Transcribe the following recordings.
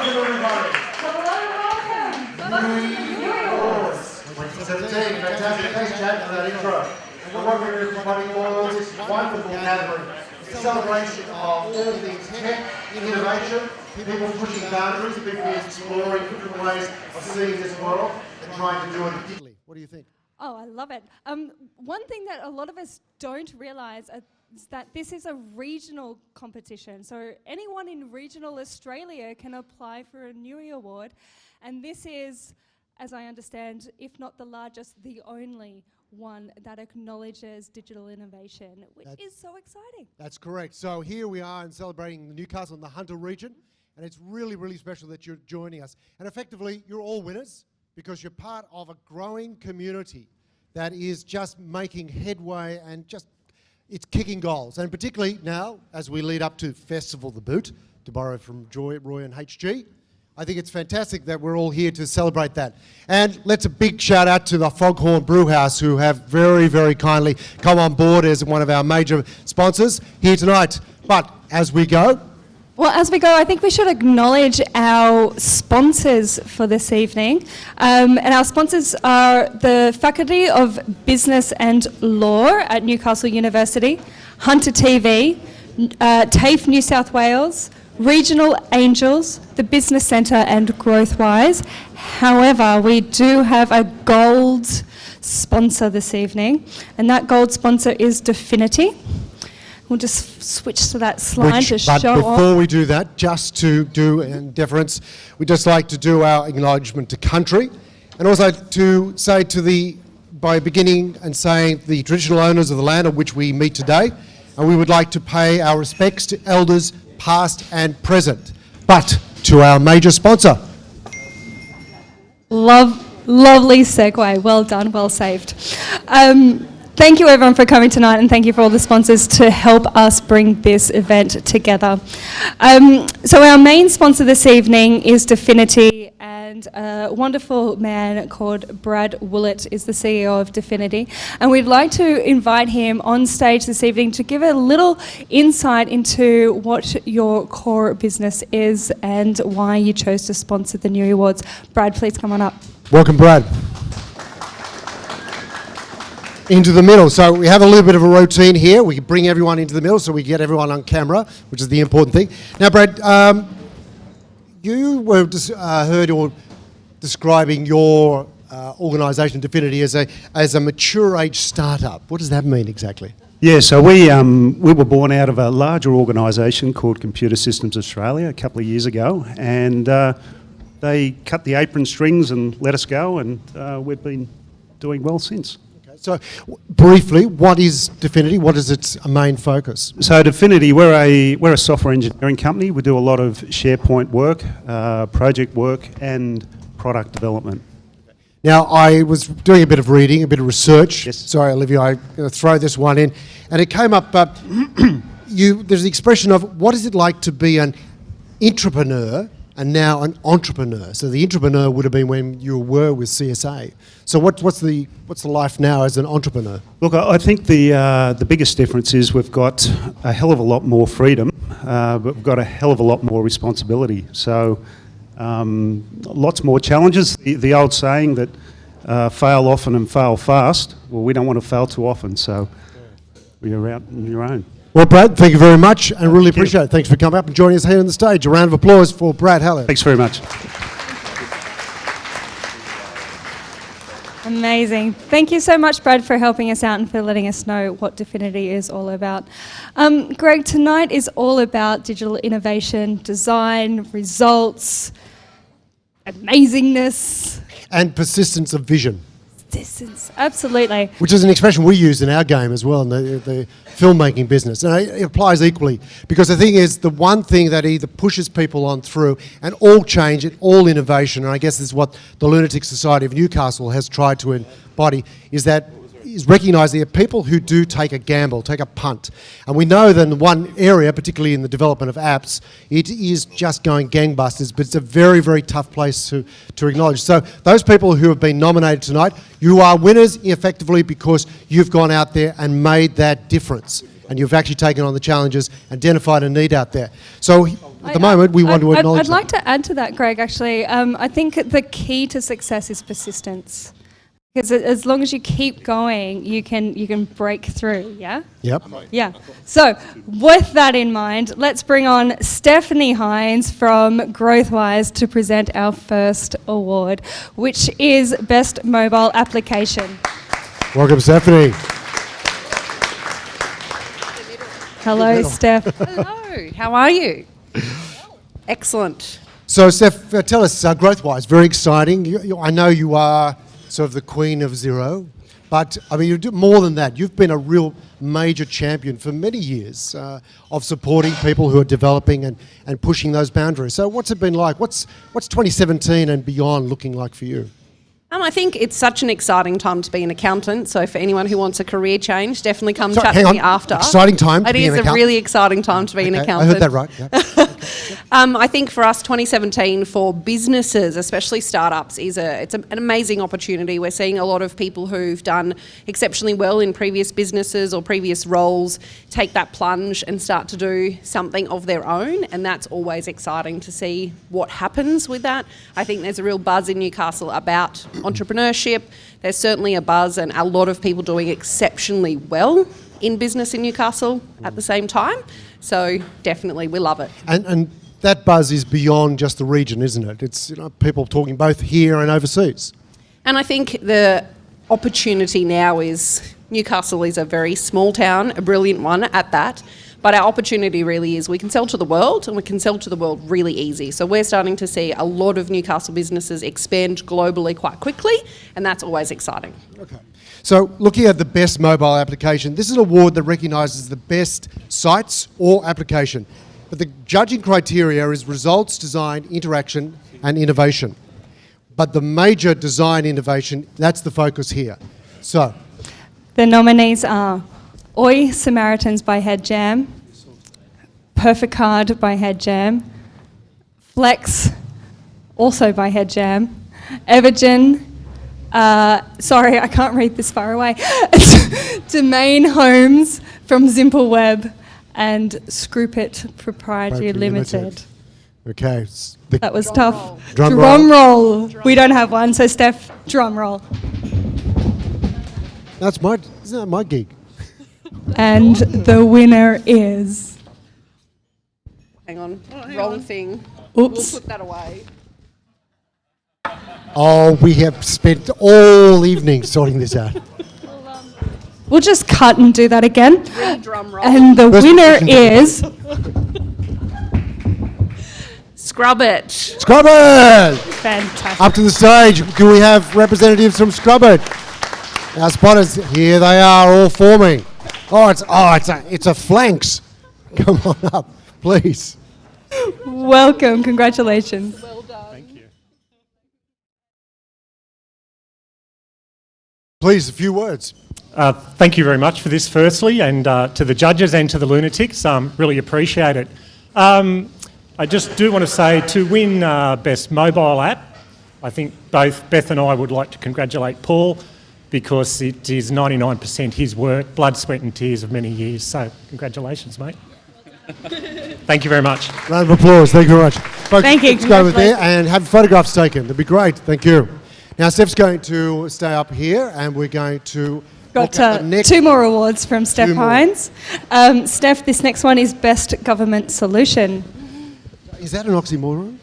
Welcome everybody. Hello, welcome. Newi Awards 2017. Fantastic. Thanks, Chad, for that intro. And welcome everybody for this wonderful gathering. It's a celebration of all things tech, innovation, people pushing boundaries, people exploring different ways of seeing this world and trying to do it differently. What do you think? Oh, I love it. One thing that a lot of us don't realise is that this is a regional competition. So anyone in regional Australia can apply for a Newi Award. And this is, as I understand, if not the largest, the only one that acknowledges digital innovation, which is so exciting. That's correct. So here we are in celebrating Newcastle and the Hunter region. And it's really, really special that you're joining us. And effectively, you're all winners, because you're part of a growing community that is just making headway and it's kicking goals. And particularly now, as we lead up to Festival the Boot, to borrow from Joy, Roy and HG, I think it's fantastic that we're all here to celebrate that. And let's a big shout out to the Foghorn Brewhouse, who have very, very kindly come on board as one of our major sponsors here tonight. But as we go, I think we should acknowledge our sponsors for this evening. And our sponsors are the Faculty of Business and Law at Newcastle University, Hunter TV, TAFE New South Wales, Regional Angels, the Business Centre and Growthwise. However, we do have a gold sponsor this evening, and that gold sponsor is Definity. We'll just switch to that slide to show off. But before we do that, just to do in deference, we'd just like to do our acknowledgement to country, and also to say by beginning and saying the traditional owners of the land on which we meet today, and we would like to pay our respects to elders past and present. But to our major sponsor. Lovely segue. Well done, well saved. Thank you everyone for coming tonight, and thank you for all the sponsors to help us bring this event together. So our main sponsor this evening is Definity, and a wonderful man called Brad Willett is the CEO of Definity. And we'd like to invite him on stage this evening to give a little insight into what your core business is and why you chose to sponsor the Newi Awards. Brad, please come on up. Welcome, Brad. Into the middle. So we have a little bit of a routine here. We bring everyone into the middle so we get everyone on camera, which is the important thing. Now, Brad, you were heard or describing your organisation, Definity, as a mature age startup. What does that mean exactly? Yeah, so we were born out of a larger organisation called Computer Systems Australia a couple of years ago, and they cut the apron strings and let us go, and we've been doing well since. So, briefly, what is Definity? What is its main focus? So, Definity, we're a software engineering company. We do a lot of SharePoint work, project work, and product development. Now, I was doing a bit of reading, a bit of research. Yes. Sorry, Olivia, I'm going to throw this one in. And it came up, there's the expression of what is it like to be an intrapreneur and now an entrepreneur. So the intrapreneur would have been when you were with CSA. So what's the life now as an entrepreneur? Look, I think the biggest difference is we've got a hell of a lot more freedom, but we've got a hell of a lot more responsibility. So lots more challenges. The old saying that fail often and fail fast, well, we don't want to fail too often, so you're out on your own. Well, Brad, thank you very much, and really appreciate it. Thanks for coming up and joining us here on the stage. A round of applause for Brad Haller. Thanks very much. Amazing. Thank you so much, Brad, for helping us out and for letting us know what Definity is all about. Greg, tonight is all about digital innovation, design, results, amazingness. And persistence of vision. Persistence, absolutely. Which is an expression we use in our game as well, in the filmmaking business. And it applies equally, because the thing is, the one thing that either pushes people on through, and all change and all innovation, and I guess this is what the Lunaticks Society of Newcastle has tried to embody, is recognising that people who do take a gamble, take a punt. And we know that in one area, particularly in the development of apps, it is just going gangbusters, but it's a very, very tough place to acknowledge. So those people who have been nominated tonight, you are winners effectively because you've gone out there and made that difference. and you've actually taken on the challenges, identified a need out there. So at the moment, we want to acknowledge I'd like to add to that, Greg, actually. I think the key to success is persistence. Because as long as you keep going, you can break through, yeah? Yep. Yeah. So with that in mind, let's bring on Stephanie Hines from GrowthWise to present our first award, which is Best Mobile Application. Welcome, Stephanie. Hello, Steph. Hello, how are you? Excellent. So, Steph, tell us, GrowthWise, very exciting. I know you are sort of the queen of zero, but I mean, you do more than that. You've been a real major champion for many years of supporting people who are developing and pushing those boundaries. So what's it been like? What's 2017 and beyond looking like for you? I think it's such an exciting time to be an accountant. So for anyone who wants a career change, definitely come chat to me after. Exciting time to It be an is a accountant? really exciting time to be an accountant. I heard that right. Yeah. I think for us, 2017 for businesses, especially startups, it's an amazing opportunity. We're seeing a lot of people who've done exceptionally well in previous businesses or previous roles take that plunge and start to do something of their own, and that's always exciting to see what happens with that. I think there's a real buzz in Newcastle about entrepreneurship. There's certainly a buzz and a lot of people doing exceptionally well in business in Newcastle at the same time. So definitely, we love it. And that buzz is beyond just the region, isn't it? It's people talking both here and overseas. And I think the opportunity now is Newcastle is a very small town, a brilliant one at that. But our opportunity really is we can sell to the world, and we can sell to the world really easy. So we're starting to see a lot of Newcastle businesses expand globally quite quickly, and that's always exciting. Okay. So looking at the best mobile application, this is an award that recognises the best sites or application. But the judging criteria is results, design, interaction, and innovation. But the major design innovation, that's the focus here. So The nominees are Oi Samaritans by Head Jam, Perfect Card by Head Jam, Flex, also by Head Jam, Evergen, sorry, I can't read this far away, Domain Homes from Zimple Web, and Scroopit Proprietary Limited. Okay. That was tough. Drum roll. We don't have one, so Steph, drum roll. Isn't that my gig? And the winner is... Hang on, wrong thing. Oops. We'll put that away. Oh, we have spent all evening sorting this out. We'll just cut and do that again. Drum roll. And the winner is... Scrub it. Scrub it! Fantastic. Up to the stage. Do we have representatives from Scrub it? Our spotters, here they are, all forming. It's a flanks. Come on up, please. Welcome. Congratulations. Well done. Thank you. Please, a few words. Thank you very much for this, firstly, and to the judges and to the Lunatics. Really appreciate it. I just do want to say, to win Best Mobile App, I think both Beth and I would like to congratulate Paul, because it is 99% his work, blood, sweat and tears of many years. So congratulations, mate. Thank you very much. Round of applause. Thank you very much. Folks, Thank you. let's go over there and have photographs taken. That'd be great. Thank you. Now, Steph's going to stay up here, and we're going to Got look at the next. 2 more awards from Steph 2 more. Hines. Steph, this next one is Best Government Solution. Is that an oxymoron?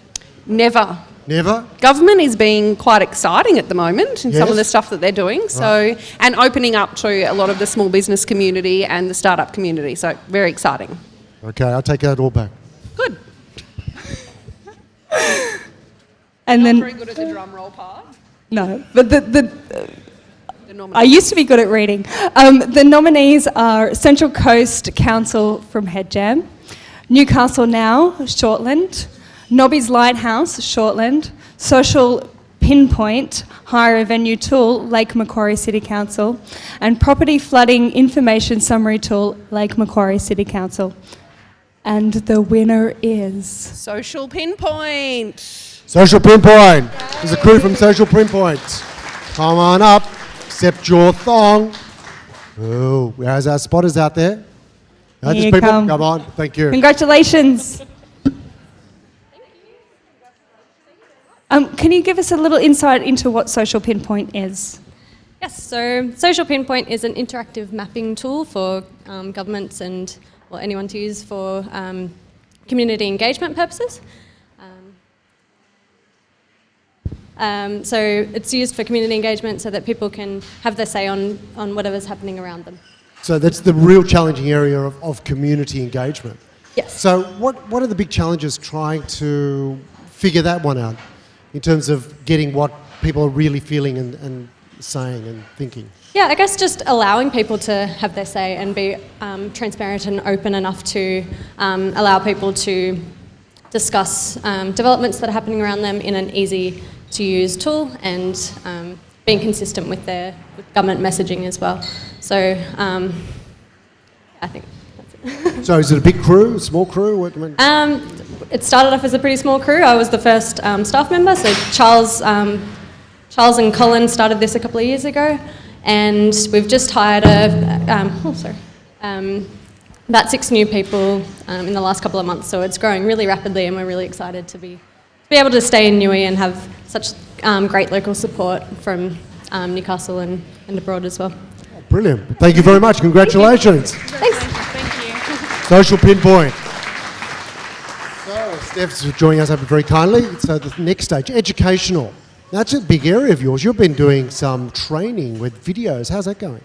Never. Never? Government is being quite exciting at the moment in some of Yes. the stuff that they're doing. So, and opening up to a lot of the small business community and the startup community. So, very exciting. Okay, I'll take that all back. Good. And then, Very good at the drum roll part. no, but the The nominee. I used to be good at reading. The nominees are Central Coast Council from Head Jam, Newcastle Now, Shortland, Nobby's Lighthouse, Shortland, Social Pinpoint, Hire a Venue Tool, Lake Macquarie City Council, and Property Flooding Information Summary Tool, Lake Macquarie City Council. And the winner is... Social Pinpoint. Social Pinpoint. There's a crew from Social Pinpoint. Come on up. Accept your thong. Oh, how's our spotters out there? Just Here you people, come. come on. Thank you. Congratulations. Can you give us a little insight into what Social Pinpoint is? Yes, so Social Pinpoint is an interactive mapping tool for governments and anyone to use for community engagement purposes. So it's used for community engagement so that people can have their say on whatever's happening around them. So that's the real challenging area of community engagement. Yes. So what are the big challenges trying to figure that one out in terms of getting what people are really feeling and saying and thinking? Yeah, I guess just allowing people to have their say and be transparent and open enough to allow people to discuss developments that are happening around them in an easy-to-use tool and being consistent with with government messaging as well. So I think that's it. So is it a big crew, a small crew? What, It started off as a pretty small crew. I was the first staff member, so Charles and Colin started this a couple of years ago, and we've just hired about 6 new people in the last couple of months, so it's growing really rapidly and we're really excited to be able to stay in Newi and have such great local support from Newcastle and abroad as well. Brilliant. Thank you very much. Congratulations. Thanks. Social Pinpoint. So Steph's joining us up very kindly. So the next stage, educational. That's a big area of yours. You've been doing some training with videos. How's that going?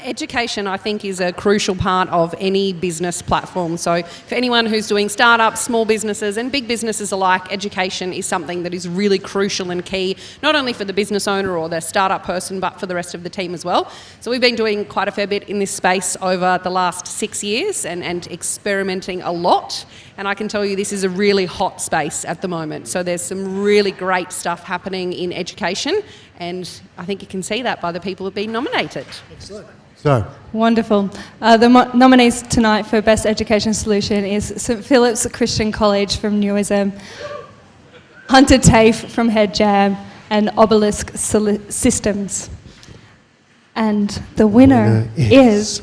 Education, I think, is a crucial part of any business platform. So for anyone who's doing startups, small businesses and big businesses alike, education is something that is really crucial and key, not only for the business owner or the startup person, but for the rest of the team as well. So we've been doing quite a fair bit in this space over the last 6 years and experimenting a lot. And I can tell you this is a really hot space at the moment. So there's some really great stuff happening in education, and I think you can see that by the people who've been nominated. Excellent. So, Wonderful. The nominees tonight for Best Education Solution is St Philip's Christian College from Newism, Hunter TAFE from Head Jam, and Obelisk Systems. And the winner is...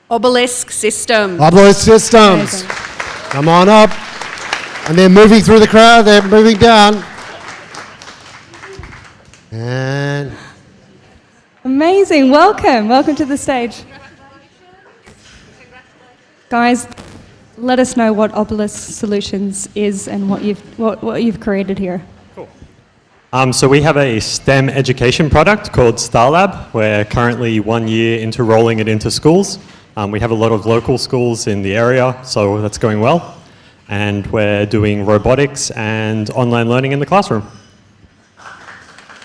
Obelisk Systems. Obelisk Systems. Amazing. Come on up. And they're moving through the crowd. They're moving down. And Amazing. Welcome to the stage. Guys, let us know what Obelisk Solutions is and what you've created here. So we have a STEM education product called StarLab. We're currently 1 year into rolling it into schools. We have a lot of local schools in the area, so that's going well. And we're doing robotics and online learning in the classroom.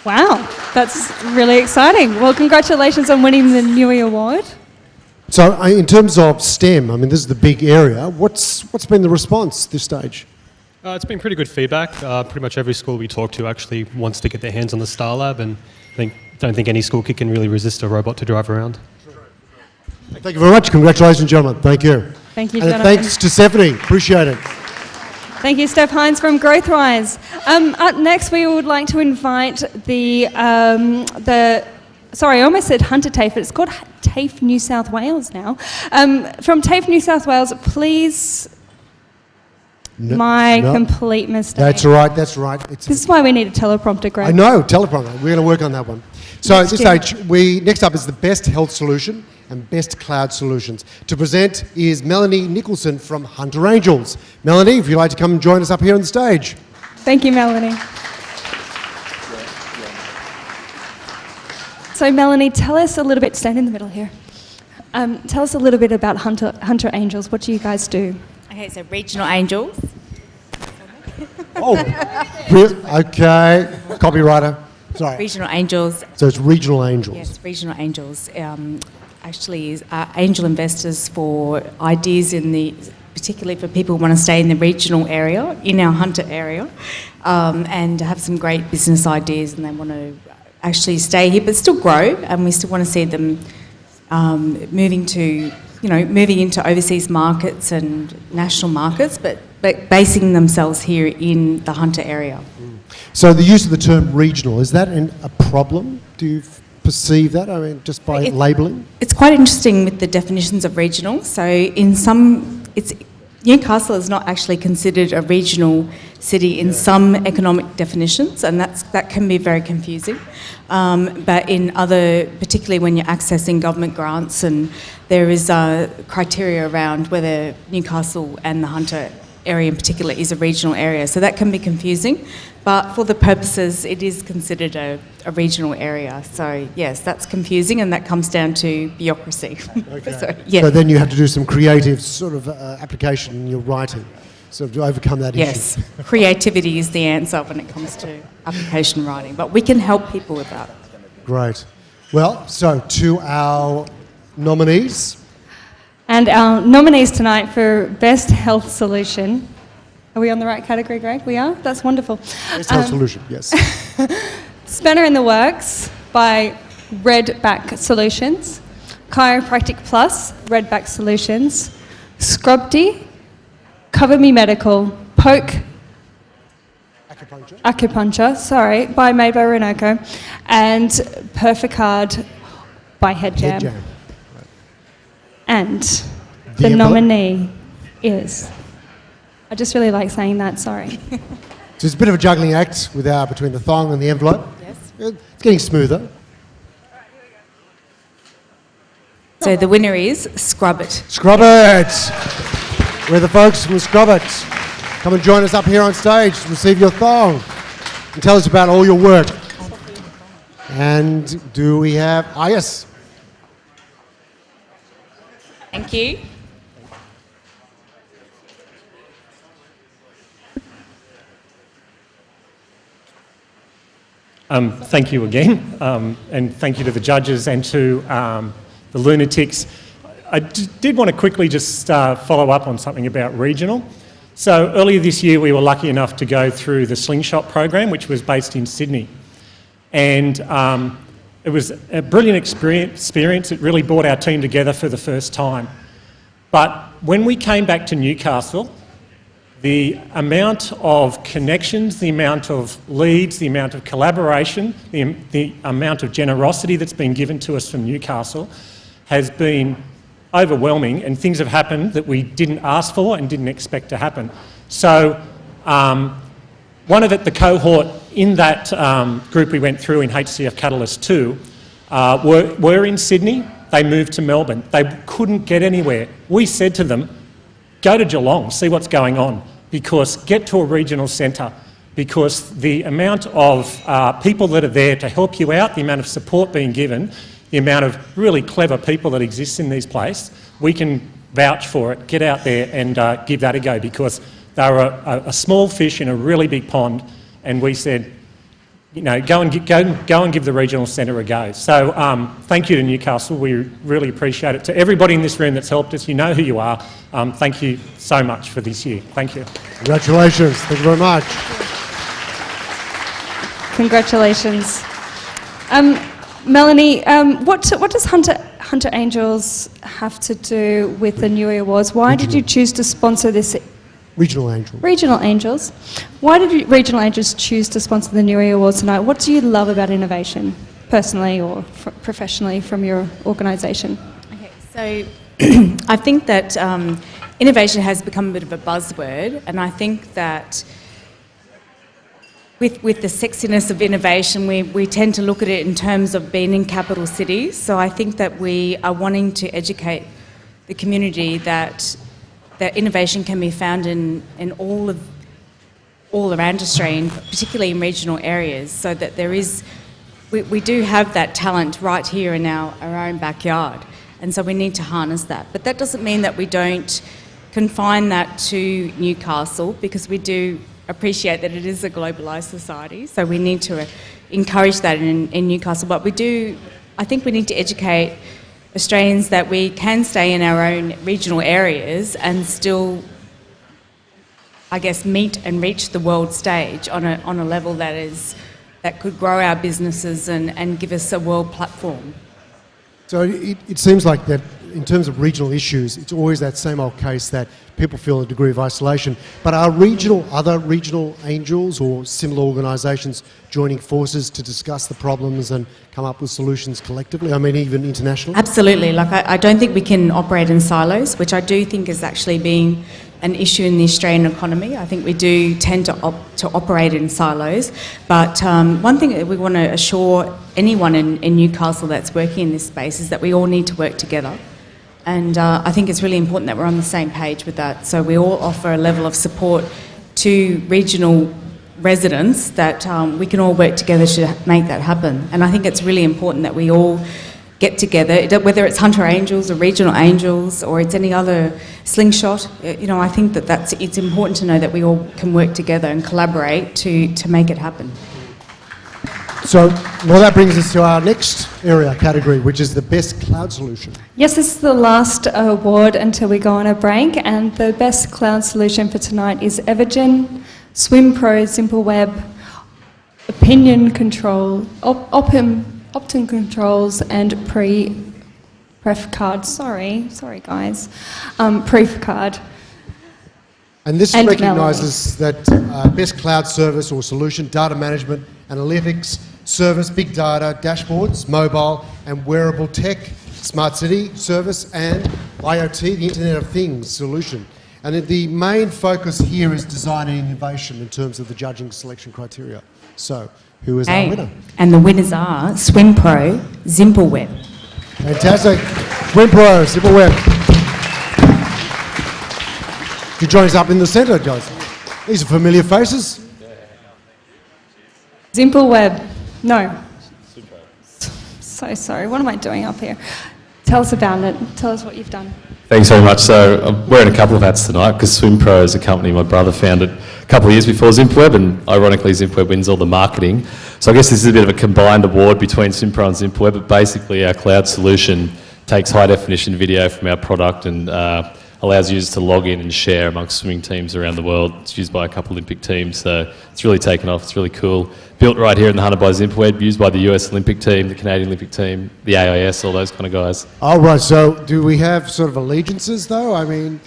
Wow, that's really exciting. Well, congratulations on winning the Newi Award. so in terms of STEM, I mean, this is the big area. What's been the response this stage? It's been pretty good feedback. Pretty much every school we talk to actually wants to get their hands on the StarLab, and I don't think any school kid can really resist a robot to drive around. Thank you very much. Congratulations, gentlemen. Thank you. Thank you, And Jonathan. thanks to Stephanie. Appreciate it. Thank you, Steph Hines from GrowthWise. Up next, we would like to invite sorry, I almost said Hunter TAFE, but it's called TAFE New South Wales now. From TAFE New South Wales, please... My complete mistake. That's right, that's right. This is why we need a teleprompter, Greg. I know, teleprompter. We're going to work on that one. So at this stage, next up is the best health solution and best cloud solutions. To present is Melanie Nicholson from Hunter Angels. Melanie, if you'd like to come and join us up here on the stage. Thank you, Melanie. So, Melanie, tell us a little bit, stand in the middle here. Tell us a little bit about Hunter Angels. What do you guys do? Okay, so regional angels. Oh, okay. Copywriter. Sorry. Regional angels. So it's regional angels. Yes, regional angels. Actually, are angel investors for ideas particularly for people who want to stay in the regional area, in our Hunter area, and have some great business ideas, and they want to actually stay here but still grow, and we still want to see them moving into overseas markets and national markets, but basing themselves here in the Hunter area. So the use of the term regional, is that a problem? Do you perceive that? I mean, just by labelling? It's quite interesting with the definitions of regional. So Newcastle is not actually considered a regional city in some economic definitions, and that can be very confusing. But in other, particularly when you're accessing government grants, and there is criteria around whether Newcastle and the Hunter area in particular is a regional area, so that can be confusing. But for the purposes, it is considered a regional area. So yes, that's confusing, and that comes down to bureaucracy. Okay. So then you have to do some creative sort of application in your writing, sort of to overcome that issue. Yes, creativity is the answer when it comes to application writing, but we can help people with that. Great. Well, so to our nominees. And our nominees tonight for Best Health Solution. Are we on the right category, Greg? We are? That's wonderful. Best Health Solution, yes. Spanner in the Works by Redback Solutions. Chiropractic Plus, Redback Solutions. Scrubdy, Cover Me Medical, Poke Acupuncture, sorry, by Made by Renoco, and Perfecard by Headjam. Headjam. And the nominee is... I just really like saying that, sorry. So it's a bit of a juggling act between the thong and the envelope. Yes. It's getting smoother. So the winner is Scrub It. Scrub It! We're the folks from Scrub It. Come and join us up here on stage to receive your thong and tell us about all your work. And do we have... yes. Thank you. Thank you again, and thank you to the judges and to the Lunatics. I did want to quickly just follow up on something about regional. So earlier this year we were lucky enough to go through the Slingshot program, which was based in Sydney. And it was a brilliant experience. It really brought our team together for the first time. But when we came back to Newcastle, the amount of connections, the amount of leads, the amount of collaboration, the amount of generosity that's been given to us from Newcastle has been overwhelming, and things have happened that we didn't ask for and didn't expect to happen. So one of the cohort in that group we went through in HCF Catalyst 2 were in Sydney. They moved to Melbourne. They couldn't get anywhere. We said to them, go to Geelong, see what's going on, because get to a regional centre, because the amount of people that are there to help you out, the amount of support being given, the amount of really clever people that exist in these places, we can vouch for it. Get out there and give that a go, because they were a small fish in a really big pond, and we said, you know, go and give the regional centre a go. So thank you to Newcastle. We really appreciate it. To everybody in this room that's helped us, you know who you are. Thank you so much for this year. Thank you. Congratulations. Thank you very much. Congratulations. Melanie, what does Hunter Angels have to do with the Newi Awards? Why did you choose to sponsor this? Regional Angels. Regional Angels. Why did Regional Angels choose to sponsor the Newi Awards tonight? What do you love about innovation, personally or professionally, from your organisation? Okay, so I think that innovation has become a bit of a buzzword, and I think that with the sexiness of innovation, we tend to look at it in terms of being in capital cities. So I think that we are wanting to educate the community that innovation can be found in all around Australia, particularly in regional areas, so that we do have that talent right here in our own backyard, and so we need to harness that. But that doesn't mean that we don't confine that to Newcastle, because we do appreciate that it is a globalised society, so we need to encourage that in Newcastle. But I think we need to educate Australians that we can stay in our own regional areas and still, I guess, meet and reach the world stage on a level that could grow our businesses and give us a world platform. So it seems like that in terms of regional issues, it's always that same old case that people feel a degree of isolation. But are other regional angels or similar organisations joining forces to discuss the problems and come up with solutions collectively? I mean, even internationally? Absolutely. Like, I don't think we can operate in silos, which I do think is actually being an issue in the Australian economy. I think we do tend to operate in silos. But one thing that we want to assure anyone in Newcastle that's working in this space is that we all need to work together. And I think it's really important that we're on the same page with that. So we all offer a level of support to regional residents that we can all work together to make that happen. And I think it's really important that we all get together, whether it's Hunter Angels or Regional Angels or it's any other slingshot. I think that it's important to know that we all can work together and collaborate to make it happen. So, well, that brings us to our next area category, which is the best cloud solution. Yes, this is the last award until we go on a break, and the best cloud solution for tonight is Evergen, SwimPro, Simple Web, Opinion Control, Optin Controls, and Prefcard. Sorry guys. Prefcard. And this And recognises that best cloud service or solution, data management, analytics, service, big data, dashboards, mobile and wearable tech, smart city service, and IoT, the Internet of Things solution. And the main focus here is design and innovation in terms of the judging selection criteria. So, who is our winner? And the winners are SwimPro, Simple Web. Fantastic. SwimPro, Simple Web. You join us up in the centre, guys. These are familiar faces. Simple Web. No. So sorry. What am I doing up here? Tell us about it. Tell us what you've done. Thanks very much. So I'm wearing a couple of hats tonight because SwimPro is a company my brother founded a couple of years before ZimpWeb, and ironically ZimpWeb wins all the marketing. So I guess this is a bit of a combined award between SwimPro and ZimpWeb, but basically our cloud solution takes high definition video from our product and allows users to log in and share amongst swimming teams around the world. It's used by a couple Olympic teams, so it's really taken off. It's really cool. Built right here in the Hunter by ZimpWeb, used by the US Olympic team, the Canadian Olympic team, the AIS, all those kind of guys. Oh, right. So do we have sort of allegiances, though? I mean,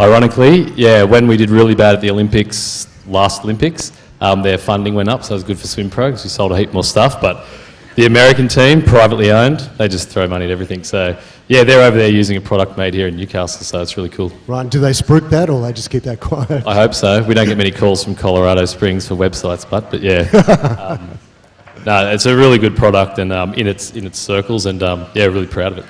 Ironically, yeah, when we did really bad at the Olympics, last Olympics, their funding went up, so it was good for SwimPro because we sold a heap more stuff. But the American team, privately owned, they just throw money at everything. So, yeah, they're over there using a product made here in Newcastle, so it's really cool. Right, and do they spruik that or they just keep that quiet? I hope so. We don't get many calls from Colorado Springs for websites, but yeah. No, it's a really good product and in its circles, and yeah, really proud of it.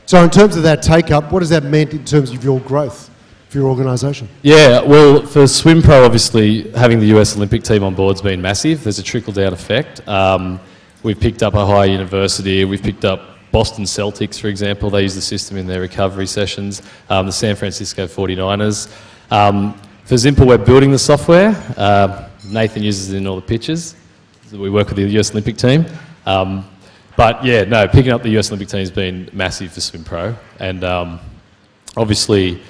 So in terms of that take-up, what has that meant in terms of your growth for your organisation? Yeah, well, for SwimPro, obviously, having the US Olympic team on board has been massive. There's a trickle-down effect. We've picked up a higher university. We've picked up Boston Celtics, for example. They use the system in their recovery sessions. The San Francisco 49ers. For ZimpleWeb building the software, Nathan uses it in all the pitches. We work with the US Olympic team. But yeah, no, picking up the US Olympic team has been massive for SwimPro. And obviously,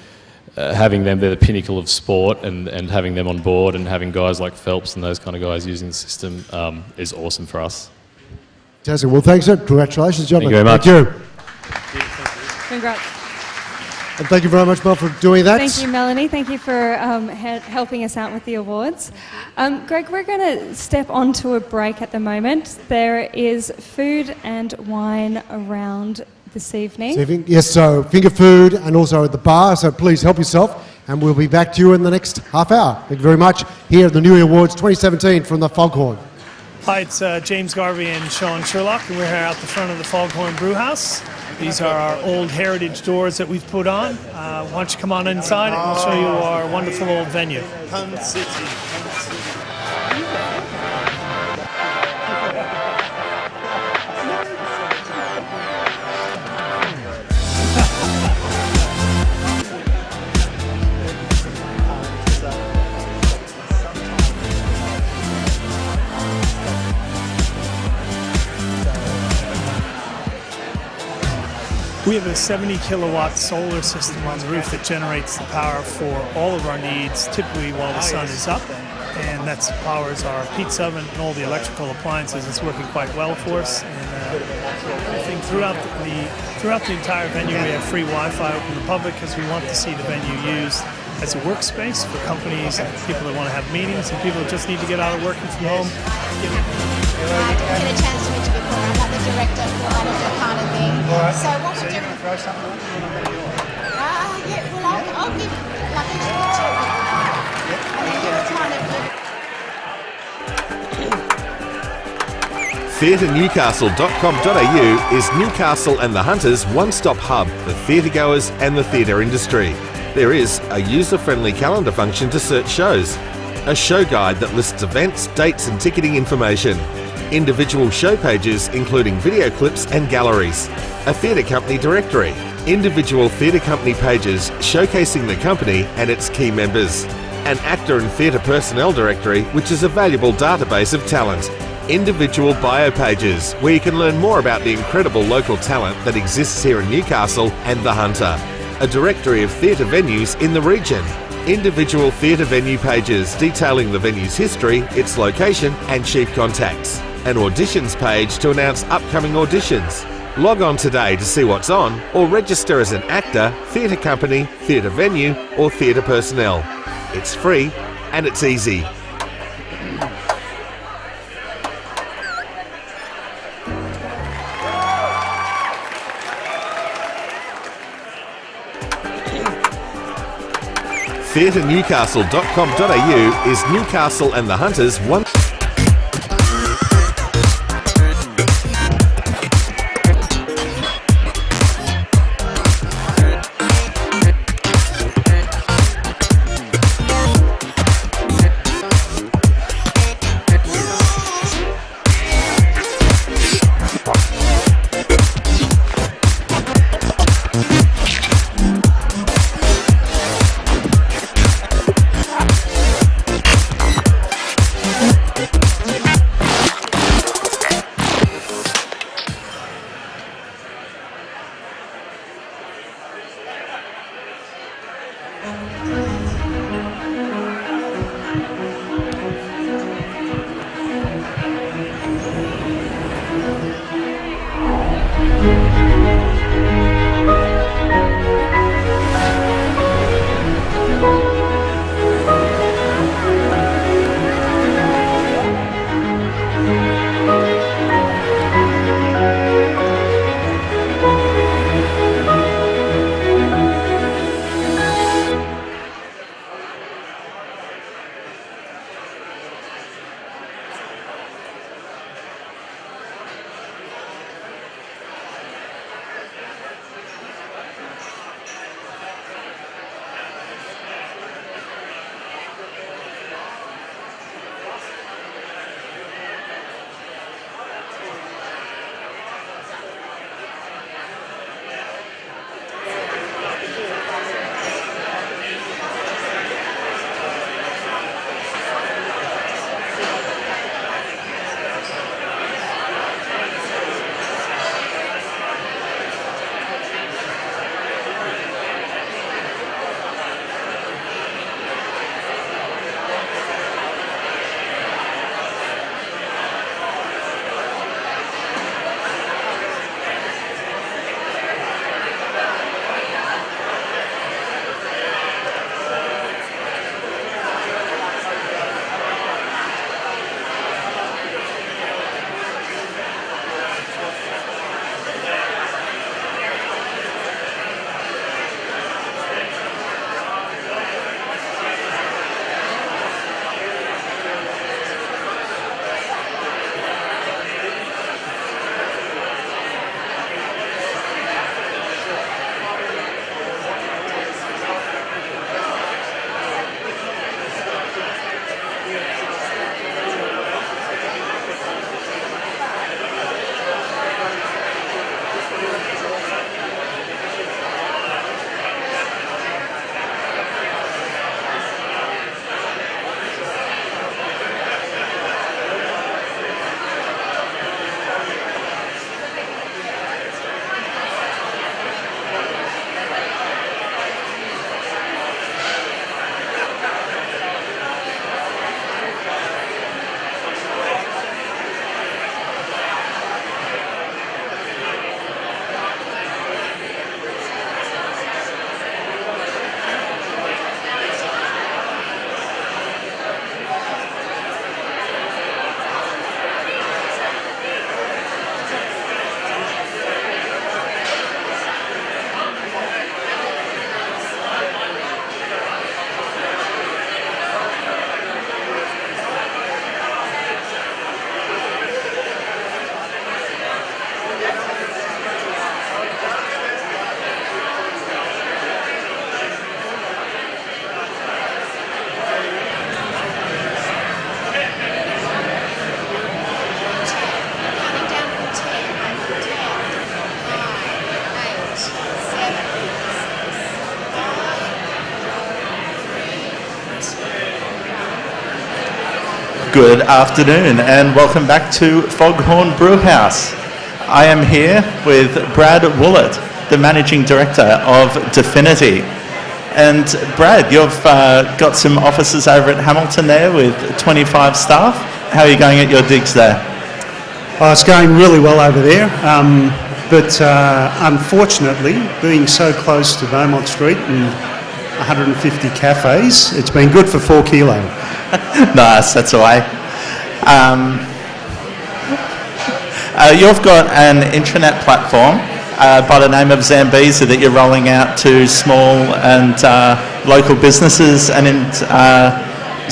having them, they're the pinnacle of sport, and having them on board and having guys like Phelps and those kind of guys using the system is awesome for us. Fantastic. Well, thanks, sir. Congratulations, gentlemen. Thank you very much. Thank you. Congrats. And thank you very much, Mel, for doing that. Thank you, Melanie. Thank you for helping us out with the awards. Greg, we're going to step onto a break at the moment. There is food and wine around this evening. Yes, so finger food and also at the bar, so please help yourself. And we'll be back to you in the next half hour. Thank you very much. Here at the Newi Awards 2017 from the Foghorn. Hi, it's James Garvey and Sean Sherlock, and we're here at the front of the Foghorn Brewhouse. These are our old heritage doors that we've put on. Why don't you come on inside and we'll show you our wonderful old venue. Hun City. We have a 70 kilowatt solar system on the roof that generates the power for all of our needs, typically while the sun is up. And that powers our pizza oven and all the electrical appliances. It's working quite well for us. And I think throughout the entire venue we have free Wi-Fi open to the public because we want to see the venue used as a workspace for companies and people that want to have meetings and people that just need to get out of working from home. I didn't get a chance to meet you before. I'm not the director for that kind of thing. Right. So what So we're you doing... can throw something on? You want to do yours? Yeah, well, I'll give like a little tip. And then you kind of... TheatreNewcastle.com.au is Newcastle and the Hunters' one-stop hub for theatregoers and the theatre industry. There is a user-friendly calendar function to search shows, a show guide that lists events, dates and ticketing information, individual show pages including video clips and galleries, a theatre company directory, individual theatre company pages showcasing the company and its key members, an actor and theatre personnel directory which is a valuable database of talent, individual bio pages where you can learn more about the incredible local talent that exists here in Newcastle and the Hunter, a directory of theatre venues in the region, individual theatre venue pages detailing the venue's history, its location and chief contacts, an auditions page to announce upcoming auditions. Log on today to see what's on or register as an actor, theatre company, theatre venue or theatre personnel. It's free and it's easy. TheatreNewcastle.com.au is Newcastle and the Hunters' one... Good afternoon and welcome back to Foghorn Brewhouse. I am here with Brad Woollett, the Managing Director of Definity. And Brad, you've got some offices over at Hamilton there with 25 staff. How are you going at your digs there? Oh, it's going really well over there, but unfortunately, being so close to Beaumont Street and 150 cafes, it's been good for 4 kilo. Nice, that's the way. You've got an intranet platform by the name of Zambezi that you're rolling out to small and local businesses and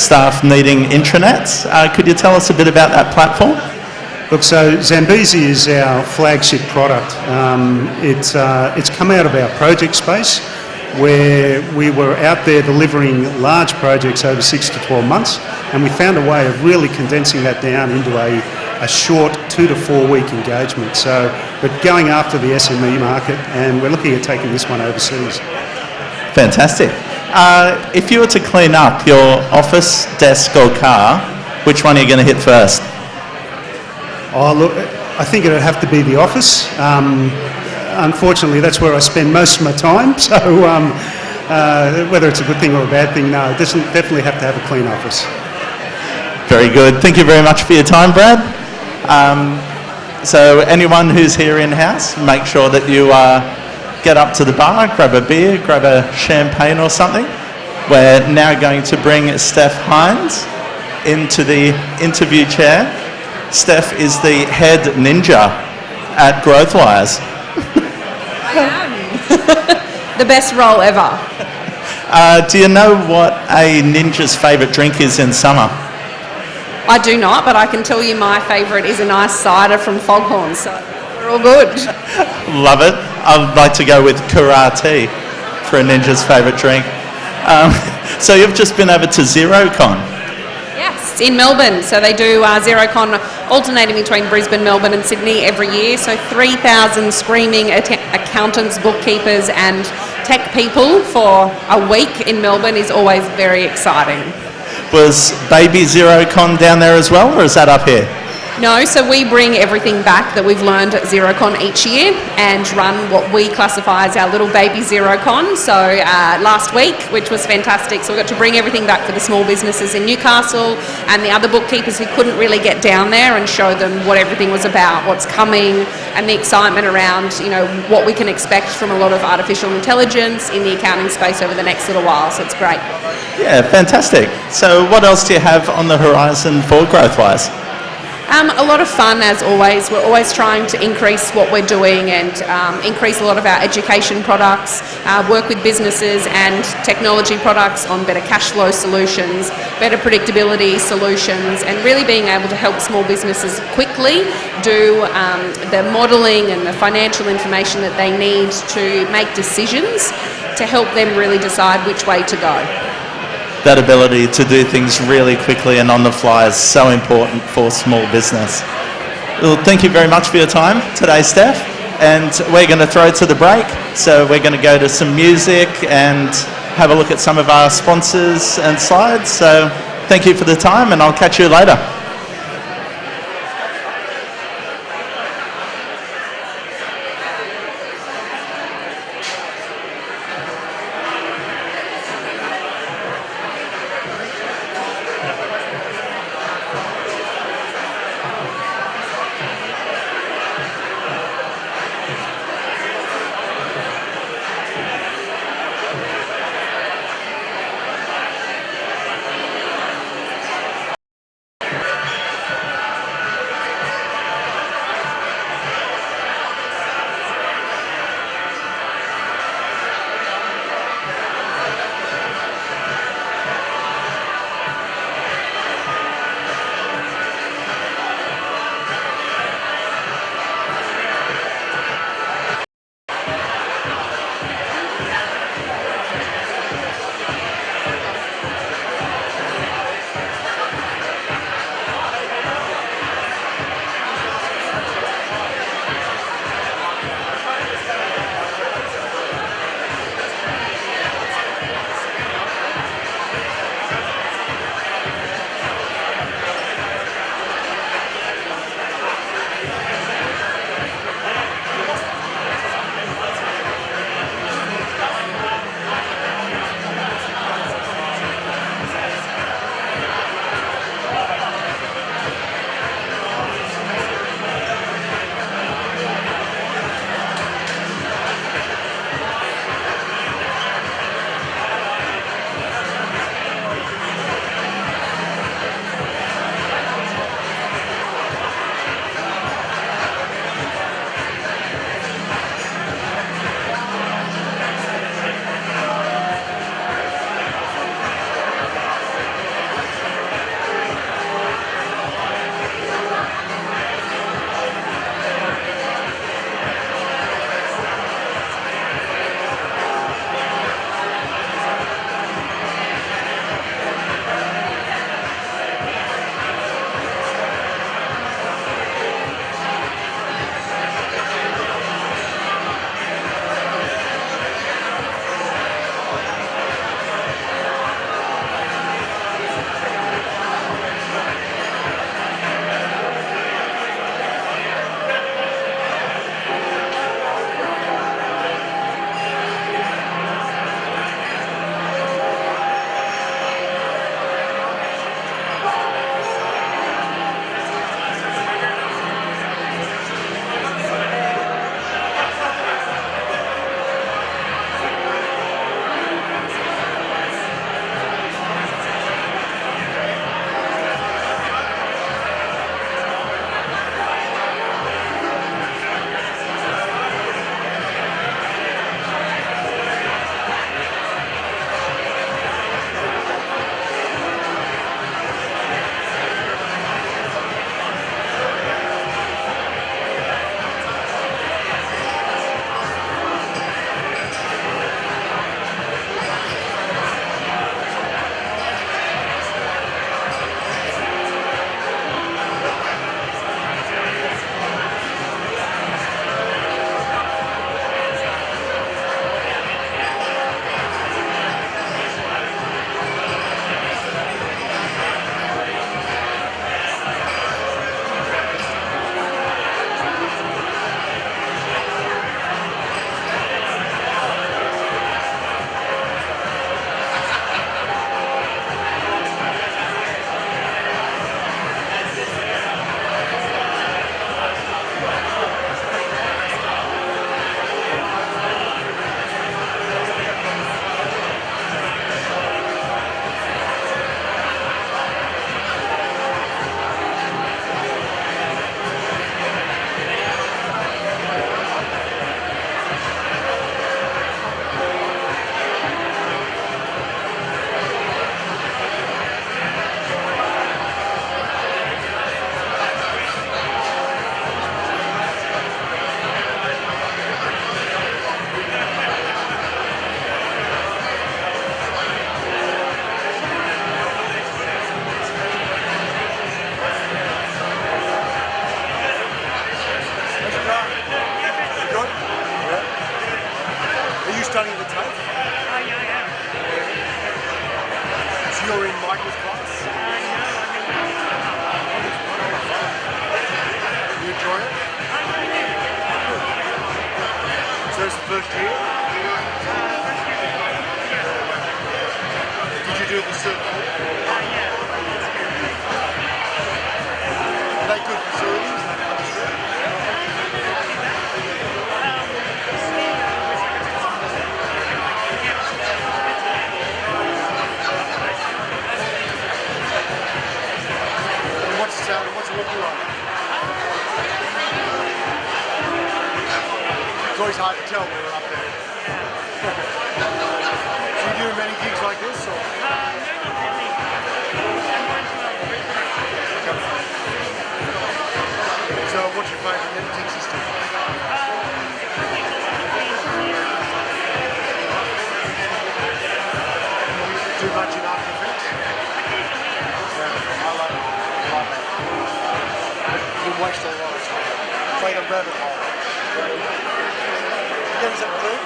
staff needing intranets. Could you tell us a bit about that platform? Look, so Zambezi is our flagship product. It's come out of our project space, where we were out there delivering large projects over 6 to 12 months, and we found a way of really condensing that down into a short 2 to 4 week engagement. So we're going after the SME market, and we're looking at taking this one overseas. Fantastic. If you were to clean up your office, desk or car, which one are you going to hit first? Oh, look, I think it would have to be the office. Unfortunately, that's where I spend most of my time, so whether it's a good thing or a bad thing, no, it doesn't definitely have to have a clean office. Very good. Thank you very much for your time, Brad. So anyone who's here in-house, make sure that you get up to the bar, grab a beer, grab a champagne or something. We're now going to bring Steph Hines into the interview chair. Steph is the head ninja at Growthwise. I am. The best role ever. Do you know what a ninja's favourite drink is in summer? I do not, but I can tell you my favourite is a nice cider from Foghorn, so we're all good. Love it. I'd like to go with karate for a ninja's favourite drink. So you've just been over to ZeroCon. Yes, in Melbourne. So they do ZeroCon alternating between Brisbane, Melbourne and Sydney every year. So 3,000 screaming accountants, bookkeepers and tech people for a week in Melbourne is always very exciting. Was Baby ZeroCon down there as well, or is that up here? No, so we bring everything back that we've learned at ZeroCon each year and run what we classify as our little baby ZeroCon. So last week, which was fantastic, so we got to bring everything back for the small businesses in Newcastle and the other bookkeepers who couldn't really get down there and show them what everything was about, what's coming, and the excitement around, you know, what we can expect from a lot of artificial intelligence in the accounting space over the next little while. So it's great. Yeah, fantastic. So what else do you have on the horizon for Growthwise? A lot of fun, as always. We're always trying to increase what we're doing and increase a lot of our education products, work with businesses and technology products on better cash flow solutions, better predictability solutions, and really being able to help small businesses quickly do the modelling and the financial information that they need to make decisions to help them really decide which way to go. That ability to do things really quickly and on the fly is so important for small business. Well, thank you very much for your time today, Steph. And we're going to throw to the break. So we're going to go to some music and have a look at some of our sponsors and slides. So thank you for the time and I'll catch you later. you're in Michael's class? You enjoy it? So it's the first year? Did you do the circuit? Are they good facilities? What's it looking like? It's always hard to tell when we're up there. So you doing many gigs like this? Or? So what's your favourite editing system? Too much in After Effects? Yeah, I like it. You waste a lot of time. It's like a rabbit hole. You getting something to drink?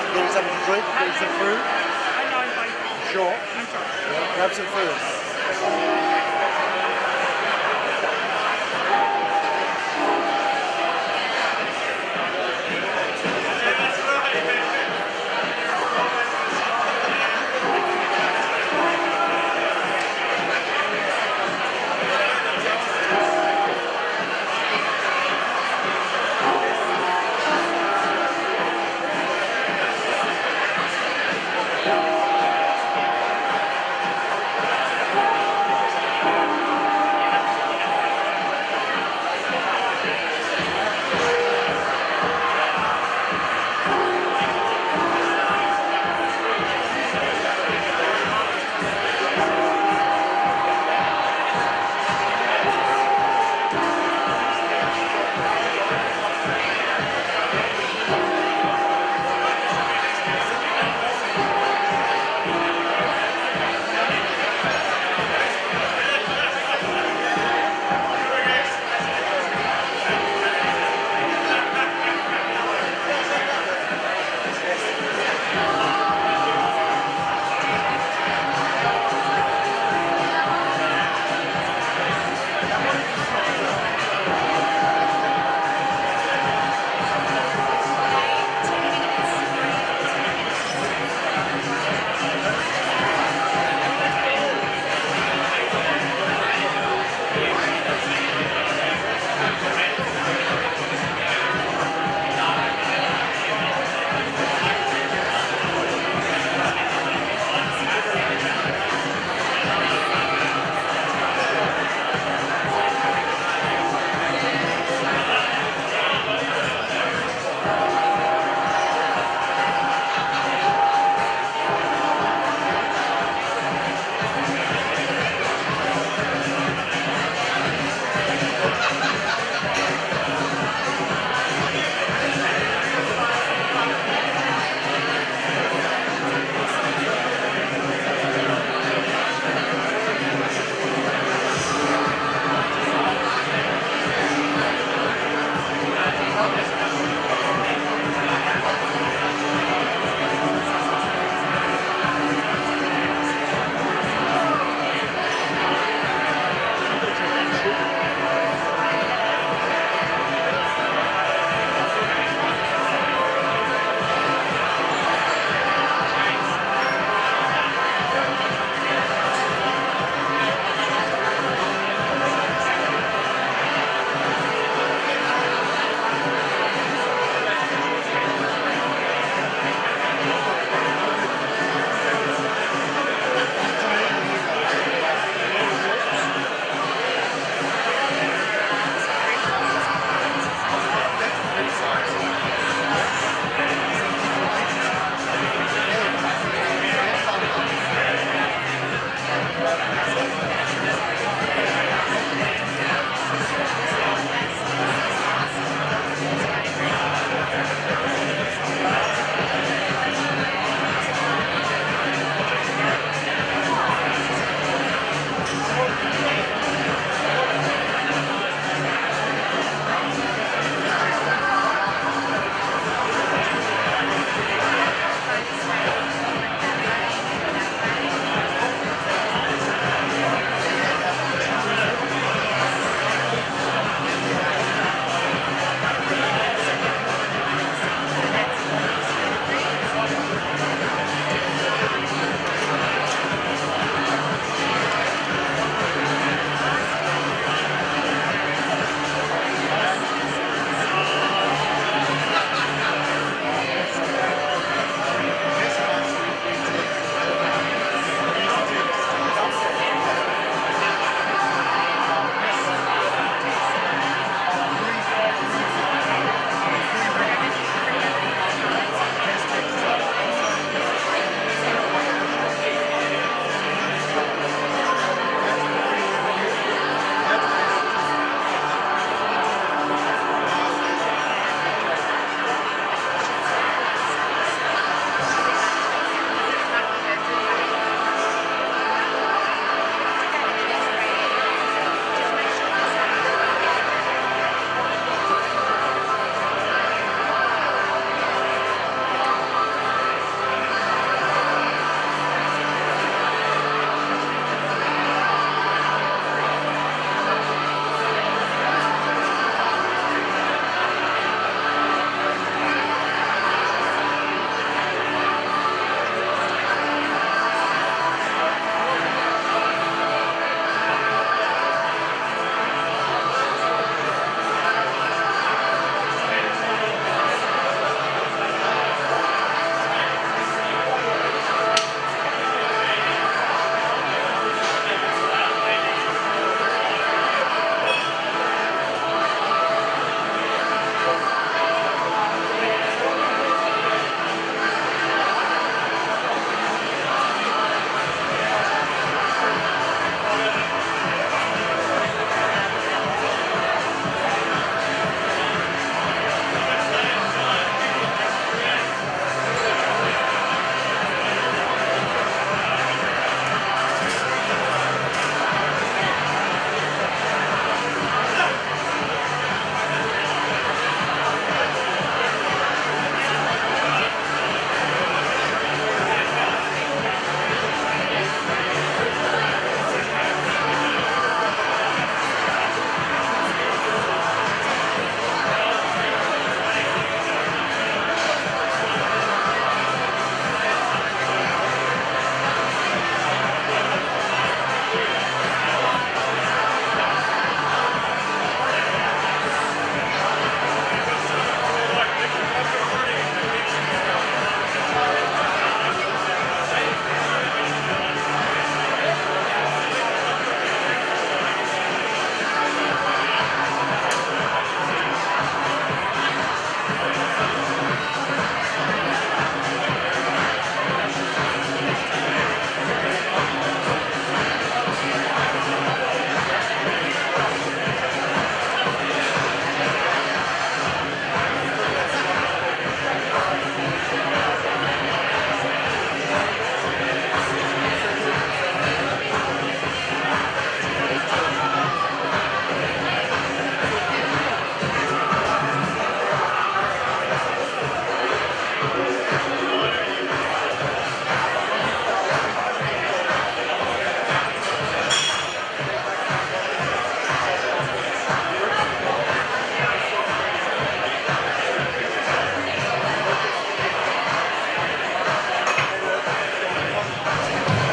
You getting something to drink? Getting some food? Sure. Yeah, grab some food.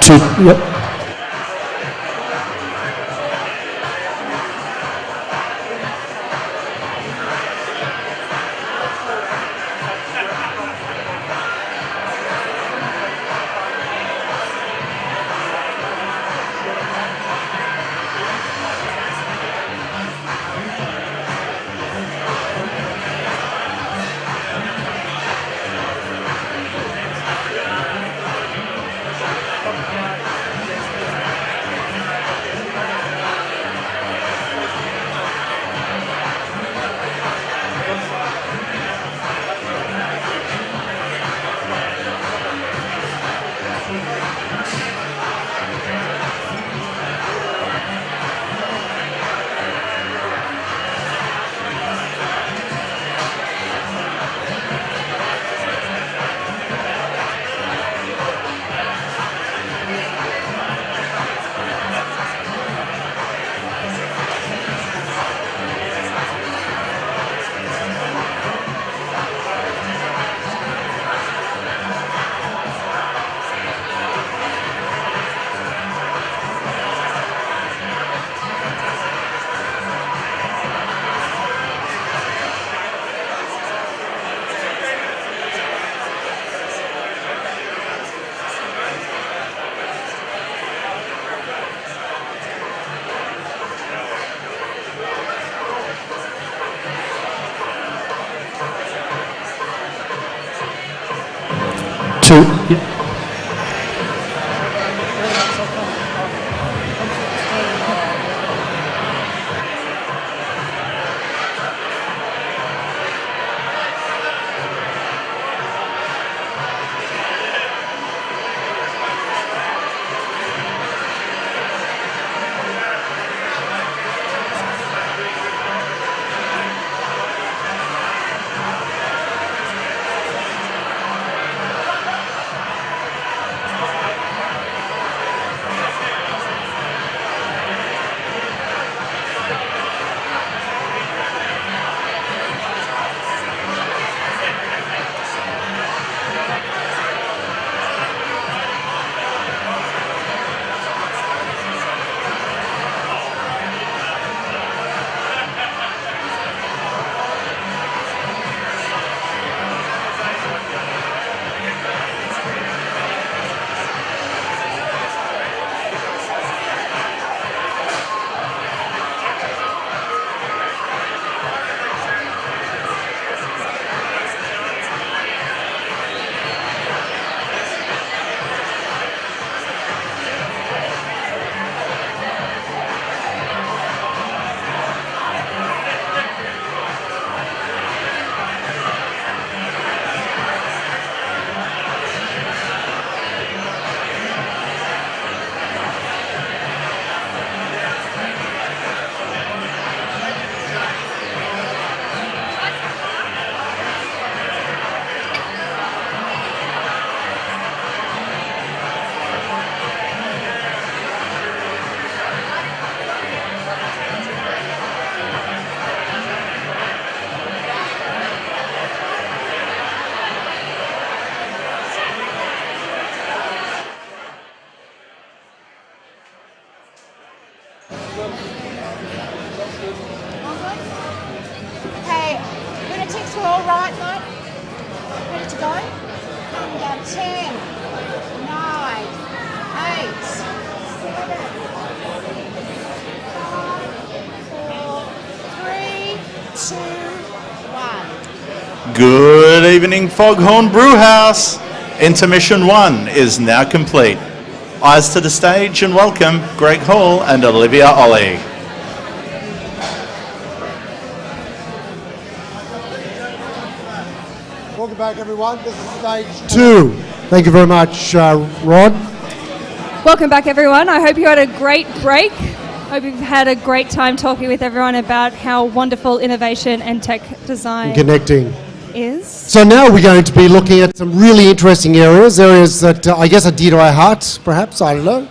Yep. Two. Yep. Okay, Lunaticks, we're all right, mate? Ready to go? And 10, 9, 8, 7, 5, 4, 3, 2, 1. Good evening, Foghorn Brewhouse. Intermission 1 is now complete. Eyes to the stage and welcome Greg Hall and Olivia Ollie. Welcome back, everyone. This is stage 2. Thank you very much, Rod. Welcome back, everyone. I hope you had a great break. Hope you've had a great time talking with everyone about how wonderful innovation and tech design Connecting. is. So now we're going to be looking at some really interesting areas that I guess are dear to our hearts, perhaps, I don't know.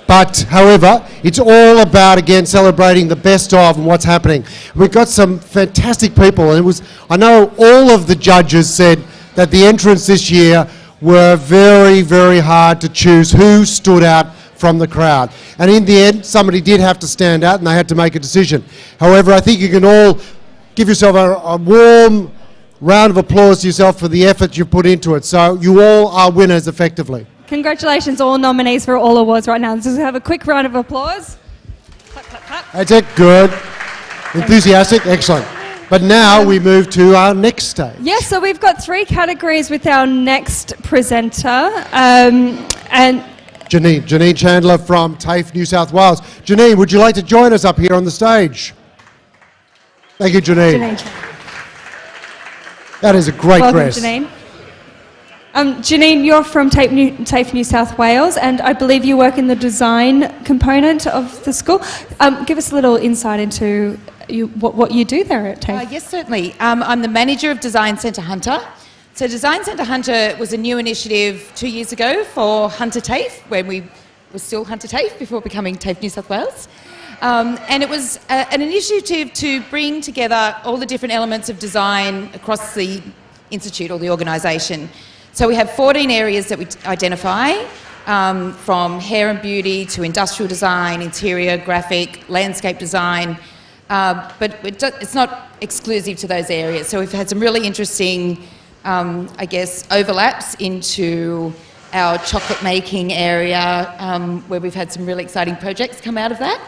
But, however, it's all about, again, celebrating the best of and what's happening. We've got some fantastic people, and I know all of the judges said that the entrance this year were very, very hard to choose who stood out from the crowd. And in the end, somebody did have to stand out and they had to make a decision. However, I think you can all give yourself a warm round of applause to yourself for the effort you put into it. So you all are winners effectively. Congratulations, all nominees for all awards right now. Let's just have a quick round of applause. Clap, clap, clap. That's it, good. Enthusiastic, excellent. But now we move to our next stage. Yes, so we've got 3 categories with our next presenter. And Janine Chandler from TAFE, New South Wales. Janine, would you like to join us up here on the stage? Thank you, Janine. That is a great Welcome, dress. Janine. Janine, you're from TAFE New South Wales, and I believe you work in the design component of the school. Give us a little insight into what you do there at TAFE. Yes, certainly. I'm the manager of Design Centre Hunter. So Design Centre Hunter was a new initiative 2 years ago for Hunter TAFE, when we were still Hunter TAFE before becoming TAFE New South Wales. And it was an initiative to bring together all the different elements of design across the institute or the organisation. So we have 14 areas that we identify, from hair and beauty to industrial design, interior, graphic, landscape design, but it's not exclusive to those areas. So we've had some really interesting, I guess, overlaps into our chocolate making area, where we've had some really exciting projects come out of that.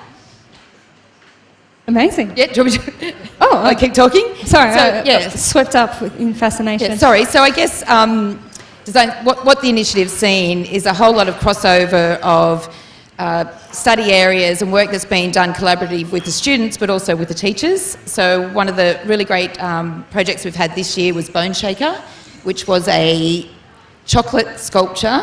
Amazing. Yeah, do you want me to I keep talking? Sorry, So, swept up in fascination. Yeah, sorry. So I guess design. What the initiative's seen is a whole lot of crossover of study areas and work that's been done collaboratively with the students, but also with the teachers. So one of the really great projects we've had this year was Bone Shaker, which was a chocolate sculpture,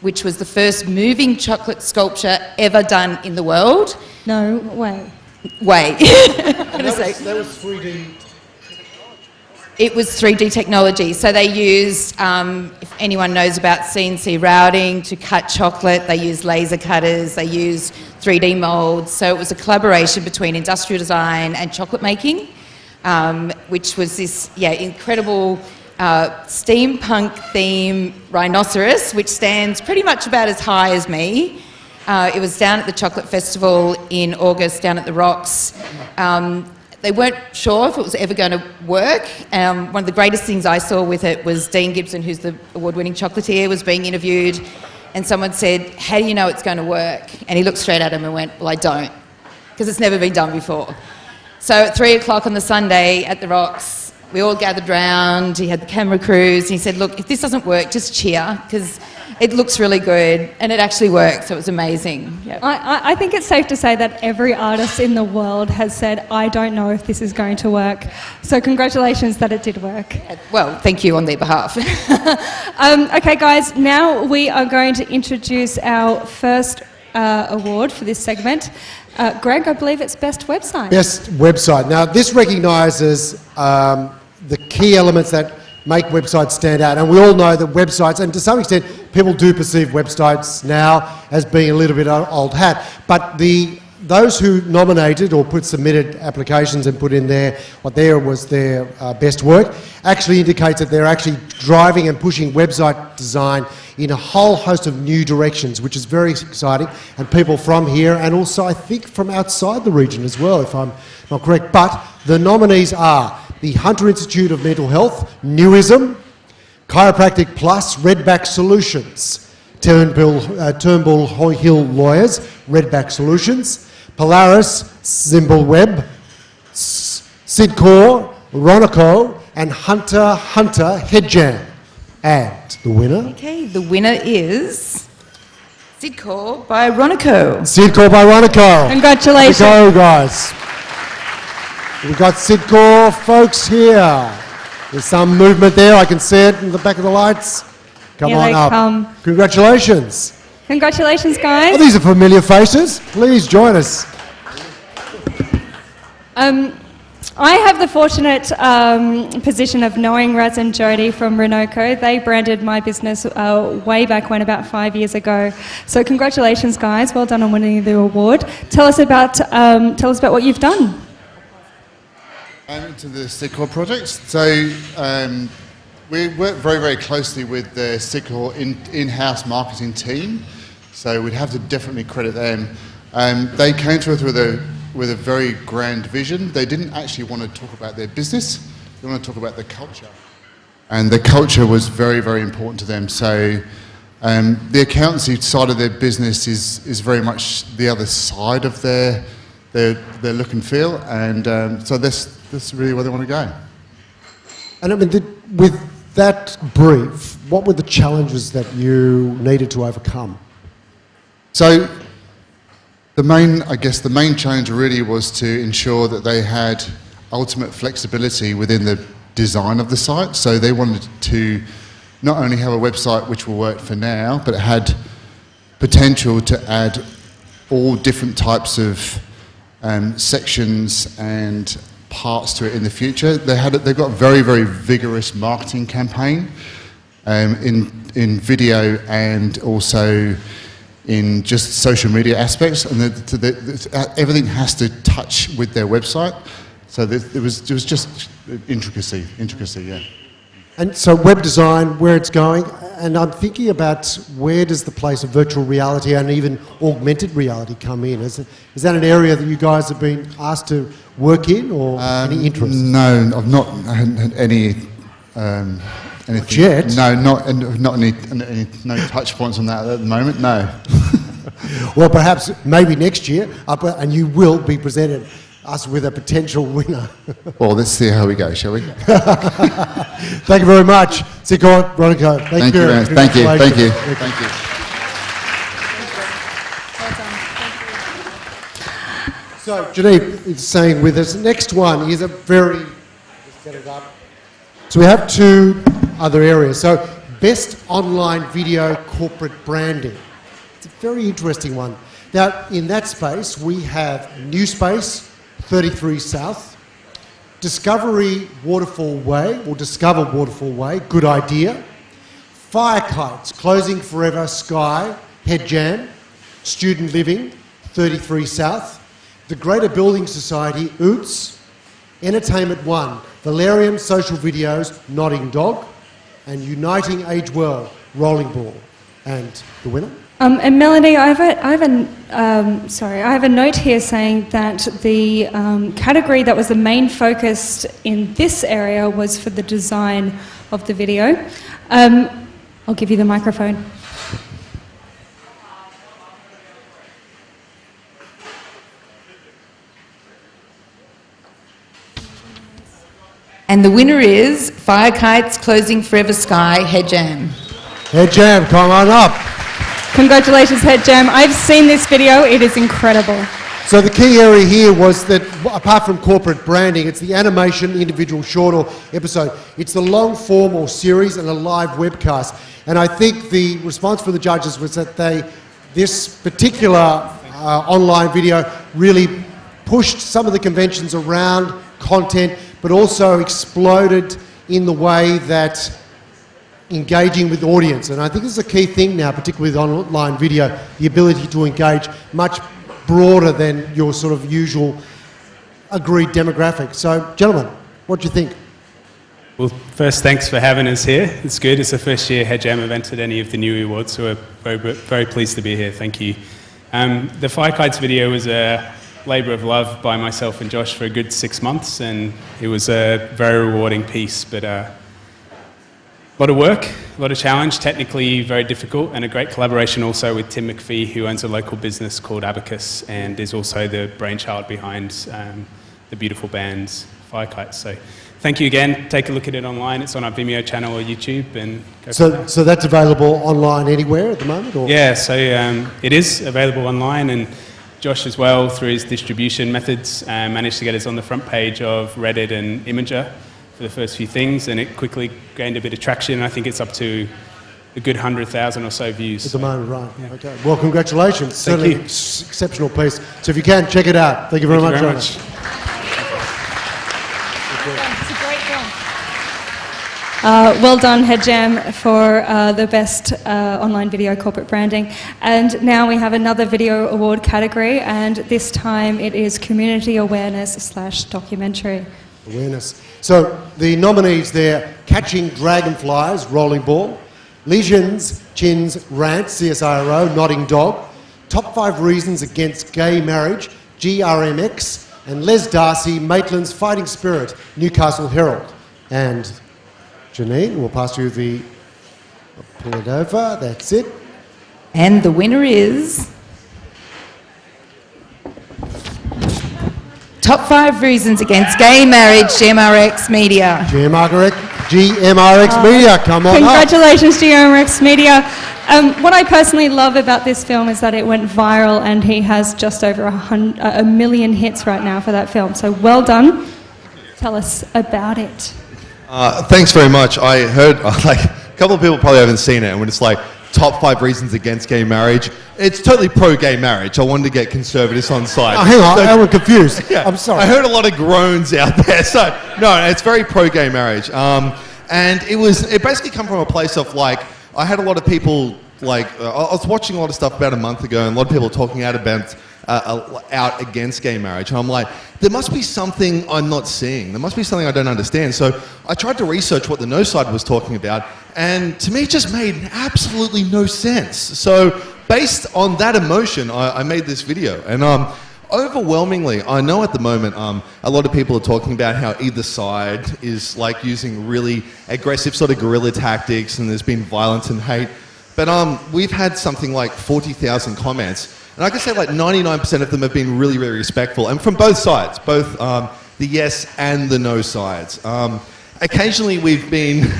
which was the first moving chocolate sculpture ever done in the world. No way. That was 3D. It was 3D technology. So they used, if anyone knows about CNC routing to cut chocolate, they used laser cutters, they used 3D moulds. So it was a collaboration between industrial design and chocolate making, which was this incredible steampunk theme rhinoceros, which stands pretty much about as high as me. It was down at the Chocolate Festival in August, down at the Rocks. They weren't sure if it was ever going to work. One of the greatest things I saw with it was Dean Gibson, who's the award-winning chocolatier, was being interviewed, and someone said, "How do you know it's going to work?" And he looked straight at him and went, "Well, I don't, because it's never been done before." So at 3 o'clock on the Sunday at the Rocks, we all gathered round. He had the camera crews. And he said, "Look, if this doesn't work, just cheer, because it looks really good," and it actually worked, so it was amazing. Yep. I think it's safe to say that every artist in the world has said, "I don't know if this is going to work." So congratulations that it did work. Well, thank you on their behalf. Okay, guys, now we are going to introduce our first award for this segment. Greg, I believe it's Best Website. Best Website. Now, this recognises the key elements that make websites stand out. And we all know that websites, and to some extent, people do perceive websites now as being a little bit old hat. But those who nominated or submitted applications and put in what was their best work actually indicates that they're actually driving and pushing website design in a whole host of new directions, which is very exciting. And people from here, and also I think from outside the region as well, if I'm not correct. But the nominees are the Hunter Institute of Mental Health, Newism, Chiropractic Plus, Redback Solutions, Turnbull Hill Lawyers, Redback Solutions, Polaris, Zimbal Web, Sidcor, Ronoco, and Hunter Headjam. And the winner? Okay, the winner is Sidcor by Ronoco. Sidcor by Ronoco. Congratulations. Go, guys. We've got Sidcor folks here. There's some movement there. I can see it in the back of the lights. Come on up. Come. Congratulations. Congratulations, guys. Oh, these are familiar faces. Please join us. I have the fortunate position of knowing Raz and Jody from Ronoco. They branded my business way back when, about 5 years ago. So congratulations, guys. Well done on winning the award. Tell us about what you've done. To the Sidcor project. So We work very, very closely with the Sycamore in-house marketing team, so we'd have to definitely credit them. They came to us with a very grand vision. They didn't actually want to talk about their business, they want to talk about the culture. And the culture was very, very important to them. So the accountancy side of their business is very much the other side of their look and feel, and so that's really where they want to go. And I mean, with that brief, what were the challenges that you needed to overcome? So the main challenge really was to ensure that they had ultimate flexibility within the design of the site. So they wanted to not only have a website which will work for now, but it had potential to add all different types of sections and parts to it in the future. They've got a very, very vigorous marketing campaign in video and also in just social media aspects, and everything has to touch with their website. So it was just intricacy, yeah. And so web design, where it's going, and I'm thinking about where does the place of virtual reality and even augmented reality come in? Is that an area that you guys have been asked to work in, or any interest? No, I've not had any anything. Yet? No, not any no touch points on that at the moment. No. Well, perhaps maybe next year, and you will be presented us with a potential winner. Well, let's see how we go, shall we? Thank you very much, Foghorn, Veronica. Thank you, man. Thank you. Thank you. Thank you. So, Janine is saying with us, next one is a very, just get it up. So we have two other areas. So, best online video corporate branding. It's a very interesting one. Now, in that space, we have New Space, 33 South, Discovery Waterfall Way, or Discover Waterfall Way, good idea. Fire Kites, Closing Forever Sky, Head Jam, Student Living, 33 South, the Greater Building Society, Oots, Entertainment One, Valerium Social Videos, Nodding Dog, and Uniting Age Well, Rolling Ball. And the winner? And Melanie, I have a note here saying that the category that was the main focus in this area was for the design of the video. I'll give you the microphone. And the winner is Fire Kites, Closing Forever Sky, Head Jam. Head Jam, come on up. Congratulations, Head Jam. I've seen this video. It is incredible. So the key area here was that, apart from corporate branding, it's the animation, individual short or episode. It's the long form or series and a live webcast. And I think the response from the judges was that this particular online video really pushed some of the conventions around content, but also exploded in the way that engaging with audience. And I think this is a key thing now, particularly with online video, the ability to engage much broader than your sort of usual agreed demographic. So, gentlemen, what do you think? Well, first, thanks for having us here. It's good. It's the first year Head Jam event at any of the Newi Awards, so we're very, very pleased to be here. Thank you. The Fire Kites video was a labour of love by myself and Josh for a good 6 months, and it was a very rewarding piece, but a lot of work, a lot of challenge, technically very difficult, and a great collaboration also with Tim McPhee, who owns a local business called Abacus and is also the brainchild behind the beautiful band Fire Kites. So thank you again. Take a look at it online. It's on our Vimeo channel or YouTube. And so that's available online anywhere at the moment? Or? Yeah, so it is available online, and Josh as well, through his distribution methods, managed to get us on the front page of Reddit and Imager for the first few things, and it quickly gained a bit of traction. I think it's up to a good 100,000 or so views. At the moment, right. Yeah. Okay. Well, congratulations. Thank Certainly you. Exceptional piece. So if you can, check it out. Thank you very much. Thank you very much. It's a great film. Well done, Head Jam, for the best online video corporate branding. And now we have another video award category, and this time it is community awareness / documentary. Awareness. So the nominees there: Catching Dragonflies, Rolling Ball; Lesions, Chins, Rant, CSIRO, Nodding Dog; Top 5 Reasons Against Gay Marriage, GRMX; and Les Darcy, Maitland's Fighting Spirit, Newcastle Herald. And Janine, we'll pass you the... Pull it over, that's it. And the winner is... Top 5 Reasons Against Gay Marriage, GMRX Media. GMRX Media, come on Congratulations, GMRX Media. What I personally love about this film is that it went viral, and he has just over a million hits right now for that film. So well done. Tell us about it. Thanks very much. I heard, a couple of people probably haven't seen it, and when it's like, top 5 reasons against gay marriage, it's totally pro-gay marriage. I wanted to get conservatives on side. Oh, hang on, I'm confused. Yeah, I'm sorry. I heard a lot of groans out there. So, no, it's very pro-gay marriage. And it basically come from a place of I had a lot of people, I was watching a lot of stuff about a month ago, and a lot of people talking out against gay marriage. And I'm like, there must be something I'm not seeing. There must be something I don't understand. So I tried to research what the no side was talking about, and to me it just made absolutely no sense. So based on that emotion, I made this video. And overwhelmingly, I know at the moment a lot of people are talking about how either side is using really aggressive sort of guerrilla tactics, and there's been violence and hate. But we've had something like 40,000 comments. And I can say 99% of them have been really, really respectful, and from both sides, both the yes and the no sides. Occasionally we've been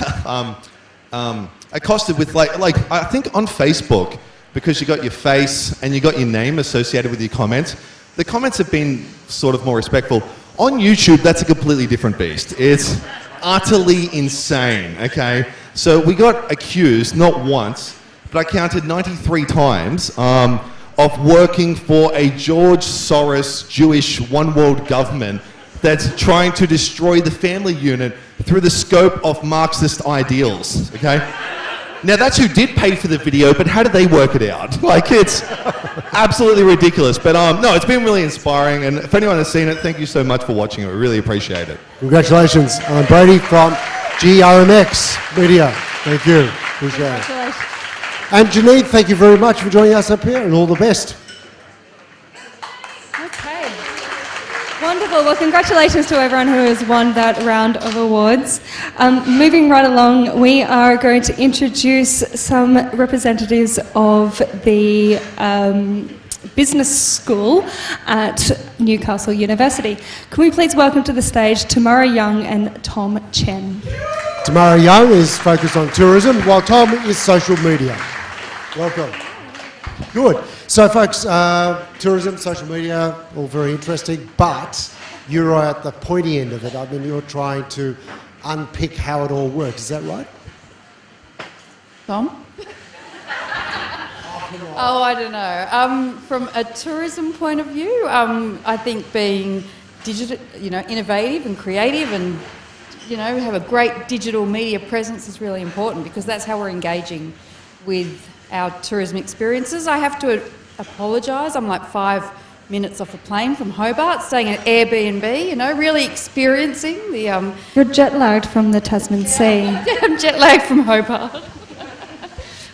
accosted with I think on Facebook, because you got your face and you got your name associated with your comments, the comments have been sort of more respectful. On YouTube, that's a completely different beast. It's utterly insane, okay? So we got accused, not once, but I counted 93 times, of working for a George Soros Jewish one world government that's trying to destroy the family unit through the scope of Marxist ideals, okay? Now that's who did pay for the video, but how did they work it out? It's absolutely ridiculous. But no, it's been really inspiring, and if anyone has seen it, thank you so much for watching it. We really appreciate it. Congratulations. I'm Brady from GRMX Media. Thank you. Appreciate it. Congratulations. And Janine, thank you very much for joining us up here, and all the best. Okay. Wonderful. Well, congratulations to everyone who has won that round of awards. Moving right along, we are going to introduce some representatives of the business school at Newcastle University. Can we please welcome to the stage Tamara Young and Tom Chen. Tamara Young is focused on tourism, while Tom is social media. Welcome. Good. So folks, tourism, social media, all very interesting, but you're at the pointy end of it. I mean, you're trying to unpick how it all works. Is that right? Tom? Oh, I don't know. From a tourism point of view, I think being digital, innovative and creative and, have a great digital media presence is really important, because that's how we're engaging with our tourism experiences. I have to apologise. I'm 5 minutes off a plane from Hobart, staying at Airbnb, really experiencing the... You're jet-lagged from the Tasman Sea. I'm jet-lagged from Hobart.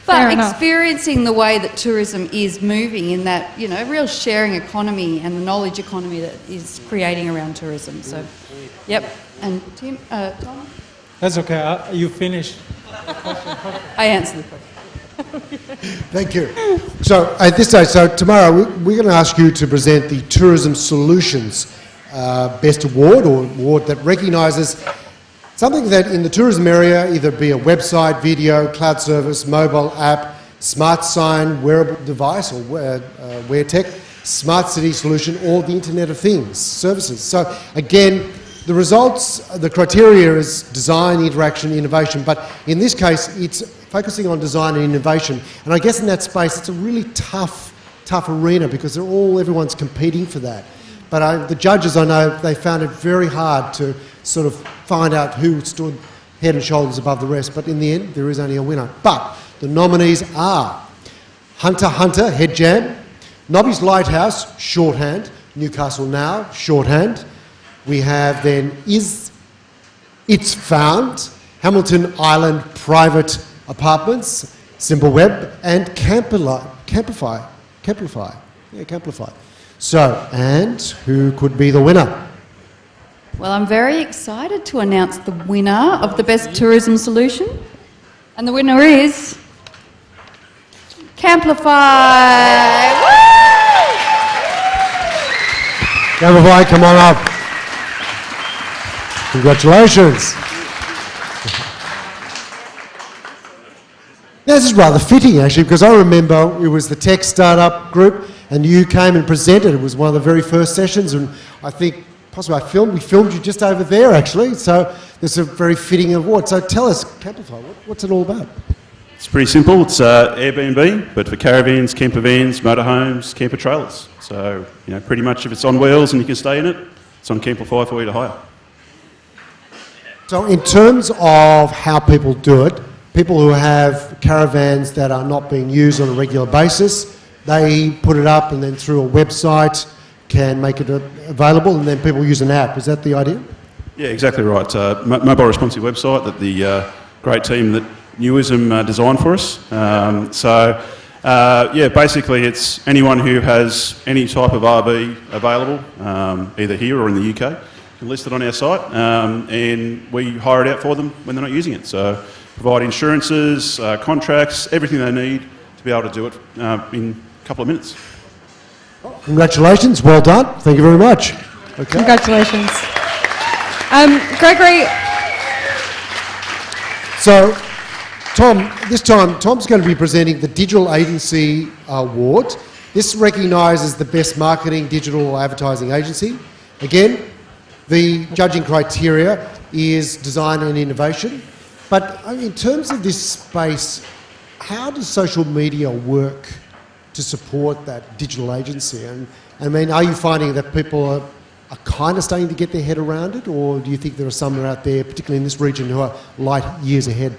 Fair But enough. experiencing the way that tourism is moving in that, real sharing economy and the knowledge economy that is creating around tourism. So, yep. And Tom? That's okay. You finished. I answered the question. Thank you. So at this stage, tomorrow we're going to ask you to present the Tourism Solutions Best Award, or award that recognises something that in the tourism area, either be a website, video, cloud service, mobile app, smart sign, wearable device or wear tech, smart city solution, or the Internet of Things services. So again, the results, the criteria is design, interaction, innovation, but in this case, it's focusing on design and innovation. And I guess in that space, it's a really tough arena, because everyone's competing for that. But the judges, I know, they found it very hard to sort of find out who stood head and shoulders above the rest. But in the end, there is only a winner. But the nominees are Hunter Hunter, Head Jam; Nobby's Lighthouse, shorthand; Newcastle Now, shorthand; We have then It's Found, Hamilton Island Private Apartments, Simple Web, and Camplify. Yeah, Camplify. So, and who could be the winner? Well, I'm very excited to announce the winner of the Best Tourism Solution. And the winner is Camplify. Camplify, come on up. Congratulations. This is rather fitting, actually, because I remember it was the tech startup group and you came and presented. It was one of the very first sessions, and I think possibly we filmed you just over there, actually. So there's a very fitting award. So tell us, Camplify, what's it all about? It's pretty simple. It's Airbnb, but for caravans, camper vans, motorhomes, camper trailers. So, pretty much if it's on wheels and you can stay in it, it's on Camplify for you to hire. So in terms of how people do it, people who have caravans that are not being used on a regular basis, they put it up and then through a website can make it available, and then people use an app. Is that the idea? Yeah, exactly right. Mobile responsive website that the great team that Newism designed for us. Basically it's anyone who has any type of RV available, either here or in the UK, can list it on our site, and we hire it out for them when they're not using it. So provide insurances, contracts, everything they need to be able to do it in a couple of minutes. Congratulations, well done. Thank you very much. Okay. Congratulations. Gregory. So, Tom, this time, Tom's going to be presenting the Digital Agency Award. This recognises the best marketing digital advertising agency. Again, the judging criteria is design and innovation. But in terms of this space, how does social media work to support that digital agency? And I mean, are you finding that people are kind of starting to get their head around it, or do you think there are some out there, particularly in this region, who are light years ahead?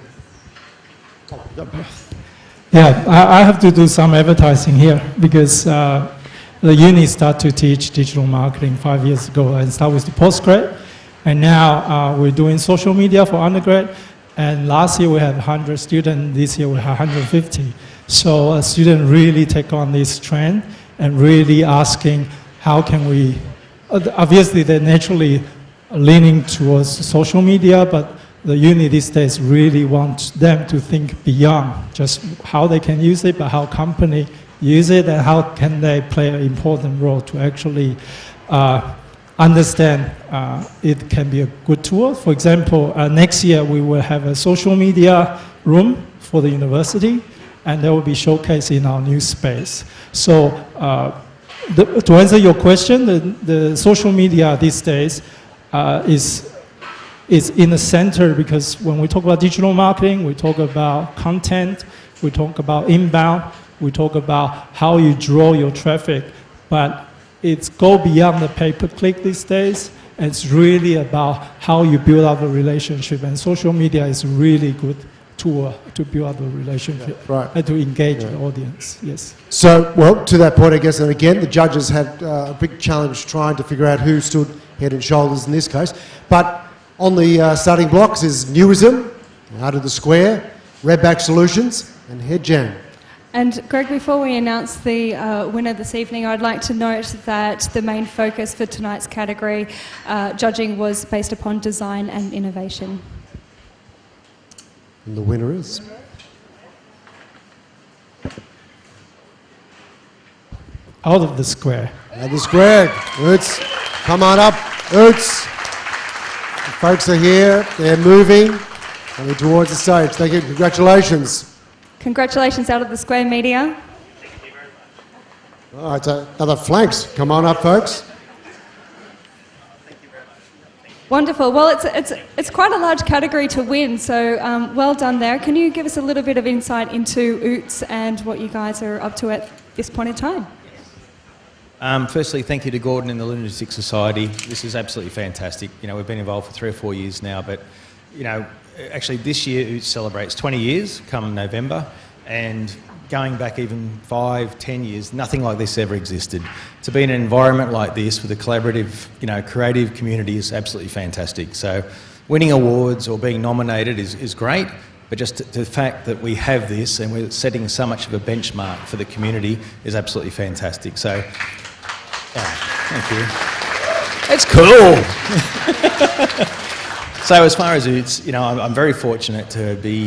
Yeah, I have to do some advertising here because the uni started to teach digital marketing 5 years ago and start with the postgrad, and now we're doing social media for undergrad, and last year we had 100 students, this year we have 150. So students really take on this trend and really asking how can we, obviously they're naturally leaning towards social media, but the uni these days really want them to think beyond just how they can use it, but how company use it and how can they play an important role to actually understand it can be a good tool. For example, next year we will have a social media room for the university, and there will be showcased in our new space. So to answer your question, the social media these days is in the center, because when we talk about digital marketing, we talk about content, we talk about inbound, we talk about how you draw your traffic, but it's go beyond the pay-per-click these days. It's really about how you build up a relationship, and social media is a really good tool to build up a relationship and to engage the audience. Yes. So, well, to that point, I guess, and again, the judges had a big challenge trying to figure out who stood head and shoulders in this case. But on the starting blocks is Newism, Out of the Square, Redback Solutions, and HeadJam. And Greg, before we announce the winner this evening, I'd like to note that the main focus for tonight's category judging was based upon design and innovation. And the winner is... Out of the Square. Out of the Square. Oots, come on up. Oots. The folks are here. They're moving. Coming towards the stage. Thank you. Congratulations. Congratulations, Out of the Square Media. All right, so another flanks. Come on up, folks. Wonderful. Well, it's quite a large category to win, so well done there. Can you give us a little bit of insight into Oots and what you guys are up to at this point in time? Firstly, thank you to Gordon and the Lunaticks Society. This is absolutely fantastic. You know, we've been involved for 3 or 4 years now, but, you know, actually this year Oots celebrates 20 years come November, and going back even 5, 10 years, nothing like this ever existed. To be in an environment like this with a collaborative, creative community is absolutely fantastic. So winning awards or being nominated is great, but just the fact that we have this and we're setting so much of a benchmark for the community is absolutely fantastic. So, thank you. It's cool. So as far as it's, I'm very fortunate to be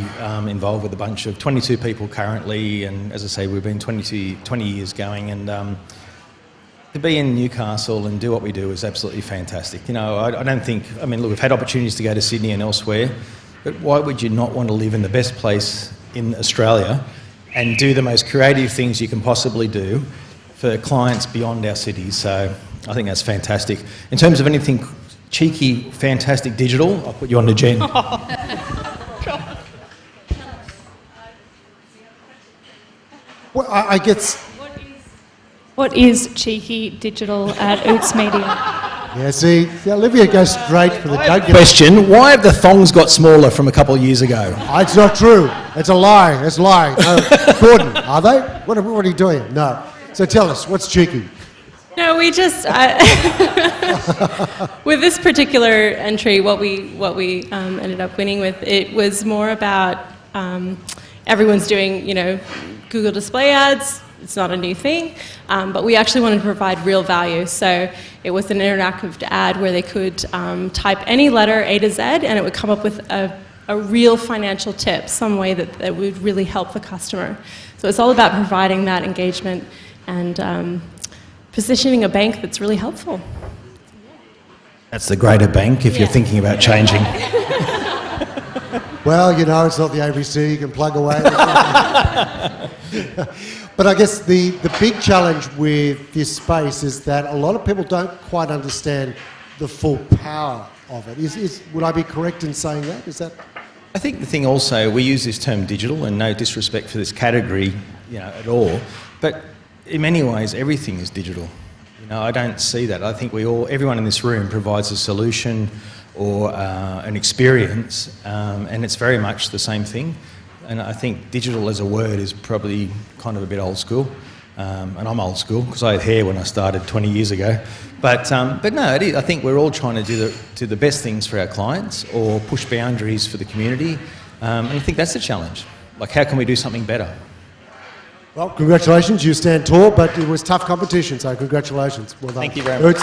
involved with a bunch of 22 people currently, and as I say, we've been 20 years going, and to be in Newcastle and do what we do is absolutely fantastic. I don't think, look, we've had opportunities to go to Sydney and elsewhere, but why would you not want to live in the best place in Australia and do the most creative things you can possibly do for clients beyond our cities? So I think that's fantastic. In terms of anything cheeky, fantastic digital, I'll put you on to Jen. Well, I guess. What is cheeky digital at Oots Media? Yeah, see, Olivia goes straight for the jugular. Question, why have the thongs got smaller from a couple of years ago? It's not true. It's a lie. It's lying. No, Gordon, are they? What are you doing? No. So tell us, what's cheeky? No, we just with this particular entry, what we ended up winning with, it was more about everyone's doing, Google display ads. It's not a new thing, but we actually wanted to provide real value. So it was an interactive ad where they could type any letter A to Z, and it would come up with a real financial tip, some way that would really help the customer. So it's all about providing that engagement and positioning a bank that's really helpful. That's the greater bank if you're thinking about changing. Well, it's not the ABC, you can plug away. But I guess the big challenge with this space is that a lot of people don't quite understand the full power of it. Would I be correct in saying that? Is that? I think the thing also, we use this term digital, and no disrespect for this category, at all, but in many ways, everything is digital. I don't see that. I think everyone in this room provides a solution or an experience, and it's very much the same thing. And I think digital as a word is probably kind of a bit old school, and I'm old school because I had hair when I started 20 years ago. But no, it is. I think we're all trying to do the best things for our clients or push boundaries for the community, and I think that's the challenge. Like, how can we do something better? Well, congratulations, you stand tall, but it was tough competition, so congratulations. Well done. Thank you very much.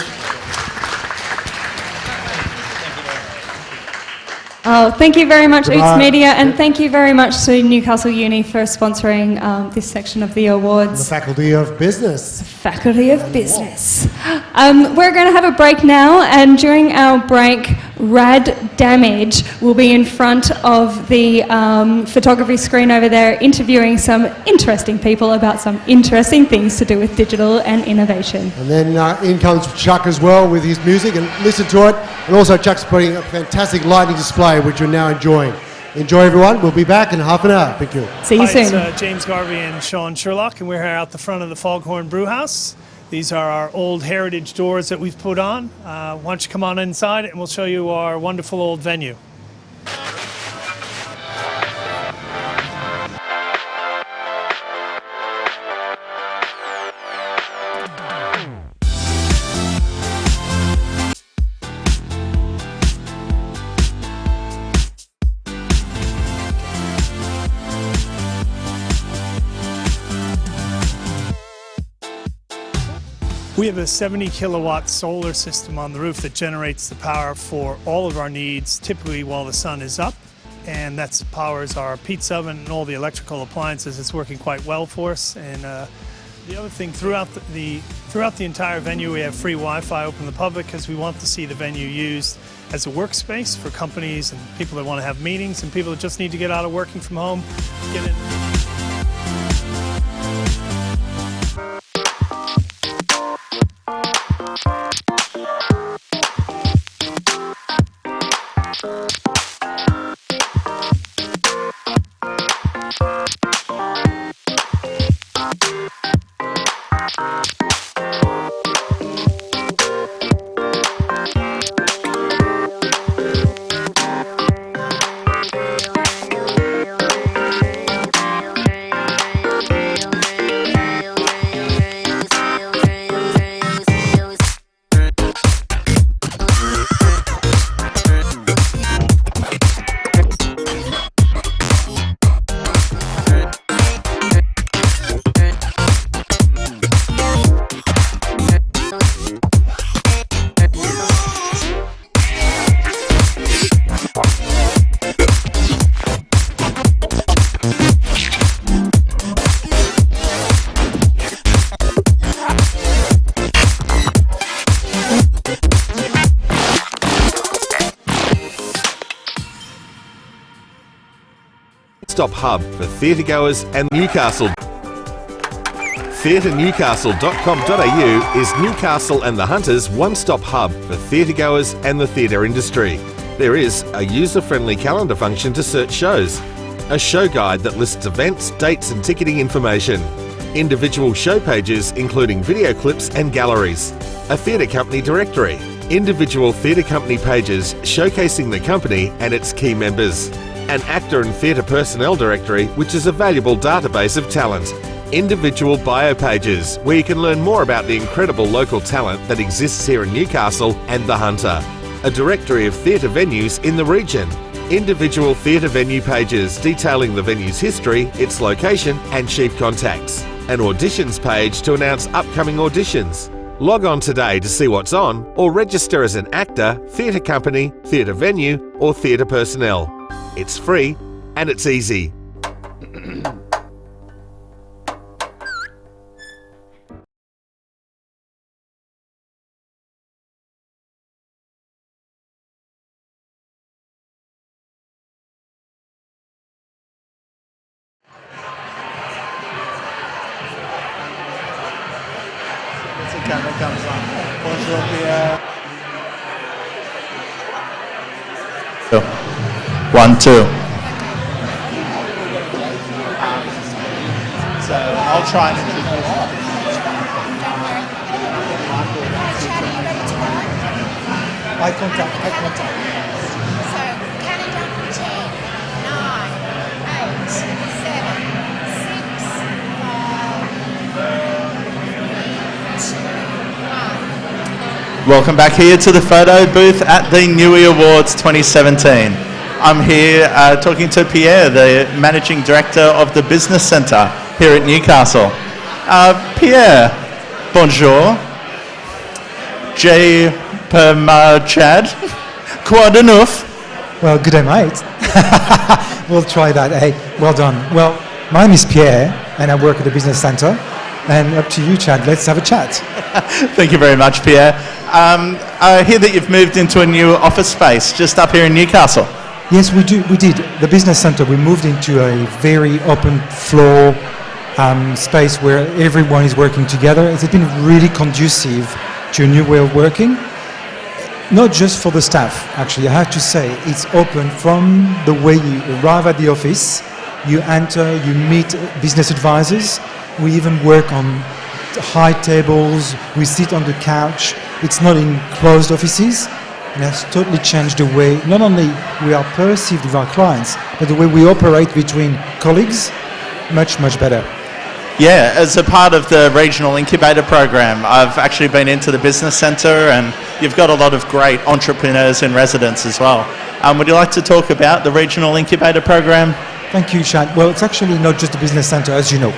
Oh, thank you very much, Oots Media, and thank you very much to Newcastle Uni for sponsoring this section of the awards. The Faculty of Business. Faculty of Business. We're going to have a break now, and during our break, Rad Damage will be in front of the photography screen over there, interviewing some interesting people about some interesting things to do with digital and innovation. And then in comes Chuck as well with his music, and listen to it. And also Chuck's putting a fantastic lighting display, which you're now enjoying. Enjoy, everyone. We'll be back in half an hour. Thank you. See you soon. It's James Garvey and Sean Sherlock, and we're here out the front of the Foghorn Brewhouse. These are our old heritage doors that we've put on. Why don't you come on inside and we'll show you our wonderful old venue. We have a 70 kilowatt solar system on the roof that generates the power for all of our needs, typically while the sun is up. And that powers our pizza oven and all the electrical appliances. It's working quite well for us. And the other thing, throughout the entire venue, we have free Wi-Fi open to the public because we want to see the venue used as a workspace for companies and people that want to have meetings and people that just need to get out of working from home, get in. one-stop hub for theatregoers and Newcastle. theatrenewcastle.com.au is Newcastle and the Hunters' one-stop hub for theatregoers and the theatre industry. There is a user-friendly calendar function to search shows, a show guide that lists events, dates and ticketing information, individual show pages including video clips and galleries, a theatre company directory, individual theatre company pages showcasing the company and its key members, an actor and theatre personnel directory which is a valuable database of talent, individual bio pages where you can learn more about the incredible local talent that exists here in Newcastle and the Hunter, a directory of theatre venues in the region, individual theatre venue pages detailing the venue's history, its location and chief contacts, an auditions page to announce upcoming auditions. Log on today to see what's on or register as an actor, theatre company, theatre venue or theatre personnel. It's free and it's easy. Camera comes on. Bonjour, Pierre. 1, 2. So I'll try and introduce eye contact, eye contact. So, count it down from 10, 9, 8, 7, 6, 5, 4, 3, 2, 1. Welcome back here to the photo booth at the Newi Awards 2017. I'm here talking to Pierre, the Managing Director of the Business Centre here at Newcastle. Pierre, bonjour. J. Chad. Quite enough. Well, good day, mate. We'll try that. Hey, well done. Well, my name is Pierre, and I work at the Business Centre. And up to you, Chad. Let's have a chat. Thank you very much, Pierre. I hear that you've moved into a new office space just up here in Newcastle. Yes, we did. The Business Centre, we moved into a very open floor space where everyone is working together. It's been really conducive to a new way of working. Not just for the staff, actually. I have to say, it's open from the way you arrive at the office, you enter, you meet business advisors. We even work on high tables, we sit on the couch. It's not in closed offices. And has totally changed the way not only we are perceived with our clients, but the way we operate between colleagues, much, much better. Yeah, as a part of the regional incubator program, I've actually been into the Business Centre, and you've got a lot of great entrepreneurs in residence as well. Would you like to talk about the regional incubator program? Thank you, Chad. Well, it's actually not just the Business Centre, as you know.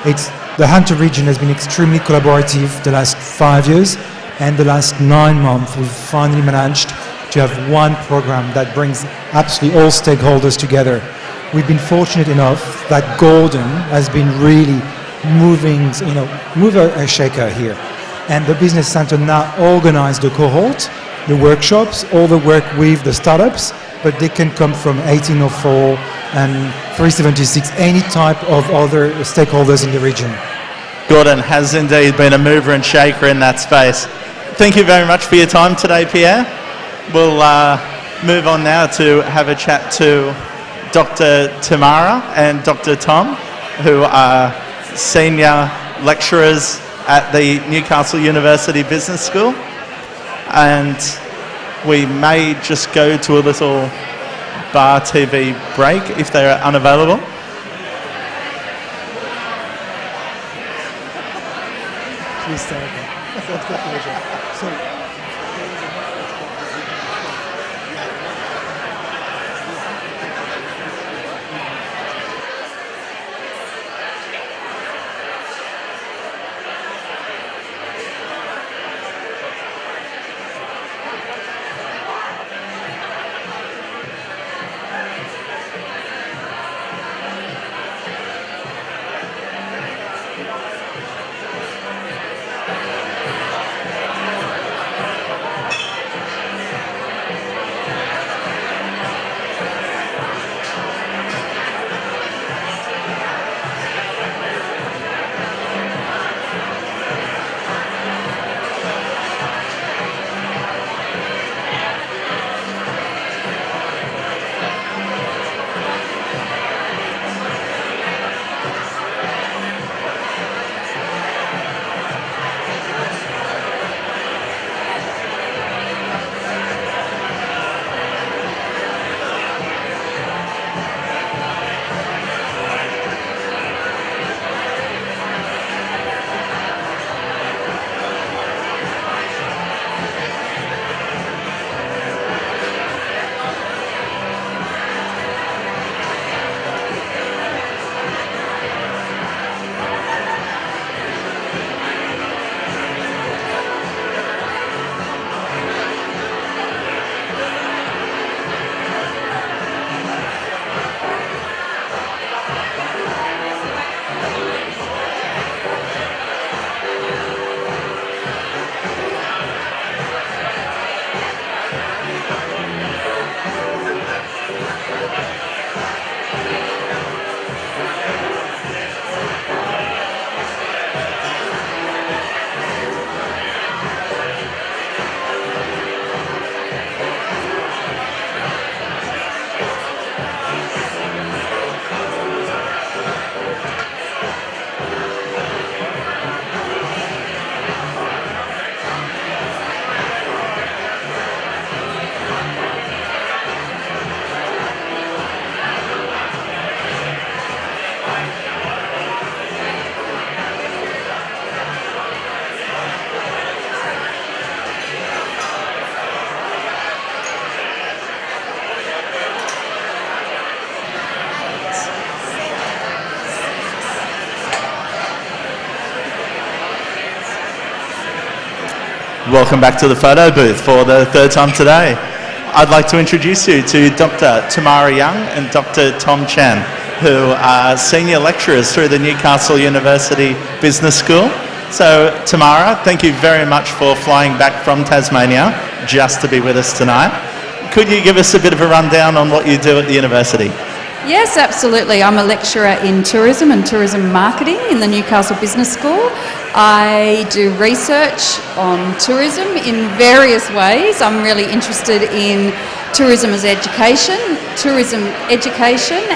It's the Hunter region has been extremely collaborative the last 5 years, and the last 9 months we've finally managed to have one program that brings absolutely all stakeholders together. We've been fortunate enough that Gordon has been really moving, move a shaker here. And the Business Centre now organise the cohort, the workshops, all the work with the startups, but they can come from 1804 and 376, any type of other stakeholders in the region. Gordon has indeed been a mover and shaker in that space. Thank you very much for your time today, Pierre. We'll move on now to have a chat to Dr. Tamara and Dr. Tom, who are senior lecturers at the Newcastle University Business School. And we may just go to a little bar TV break if they are unavailable. Please stay. That's a pleasure. Welcome back to the photo booth for the third time today. I'd like to introduce you to Dr. Tamara Young and Dr. Tom Chan, who are senior lecturers through the Newcastle University Business School. So, Tamara, thank you very much for flying back from Tasmania just to be with us tonight. Could you give us a bit of a rundown on what you do at the university? Yes, absolutely. I'm a lecturer in tourism and tourism marketing in the Newcastle Business School. I do research on tourism in various ways. I'm really interested in tourism education,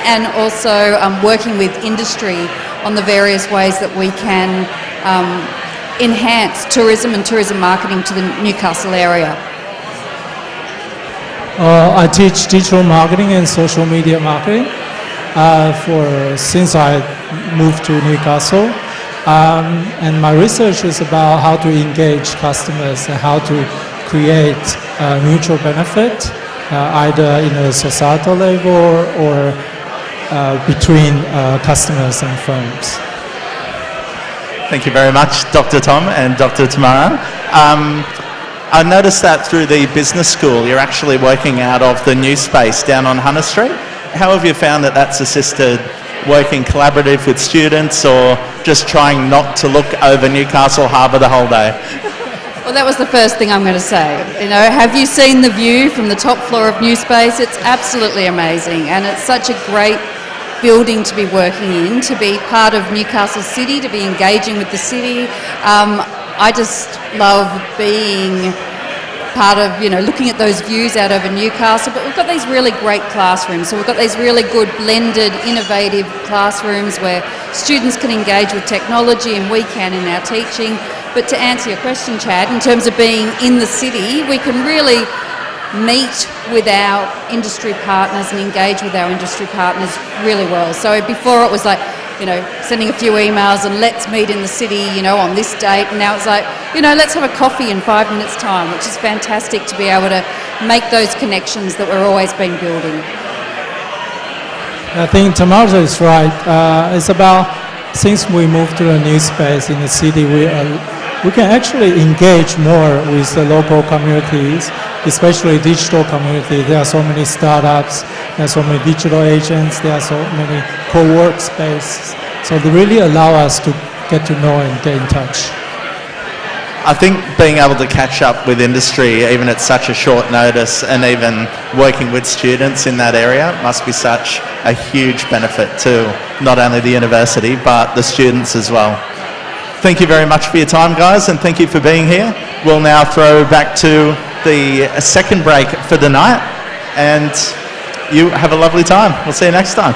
and also working with industry on the various ways that we can enhance tourism and tourism marketing to the Newcastle area. I teach digital marketing and social media marketing since I moved to Newcastle. And my research is about how to engage customers and how to create mutual benefit, either in a societal level or between customers and firms. Thank you very much, Dr. Tom and Dr. Tamara. I noticed that through the business school, you're actually working out of the new space down on Hunter Street. How have you found that that's assisted working collaborative with students, or just trying not to look over Newcastle Harbour the whole day? Well, that was the first thing I'm going to say. You know, have you seen the view from the top floor of New Space? It's absolutely amazing, and it's such a great building to be working in, to be part of Newcastle City, to be engaging with the city. I just love being part of, looking at those views out over Newcastle, but we've got these really great classrooms. So we've got these really good blended, innovative classrooms where students can engage with technology and we can in our teaching. But to answer your question, Chad, in terms of being in the city, we can really meet with our industry partners and engage with our industry partners really well. So before it was like, sending a few emails and let's meet in the city, on this date. And now it's like, let's have a coffee in 5 minutes' time, which is fantastic to be able to make those connections that we're always been building. I think Tamara is right. It's about, since we moved to a new space in the city, we can actually engage more with the local communities, especially digital community. There are so many startups, there are so many digital agents, there are so many co-work spaces. So they really allow us to get to know and get in touch. I think being able to catch up with industry, even at such a short notice, and even working with students in that area must be such a huge benefit to not only the university, but the students as well. Thank you very much for your time, guys, and thank you for being here. We'll now throw back to the second break for the night, and you have a lovely time. We'll see you next time.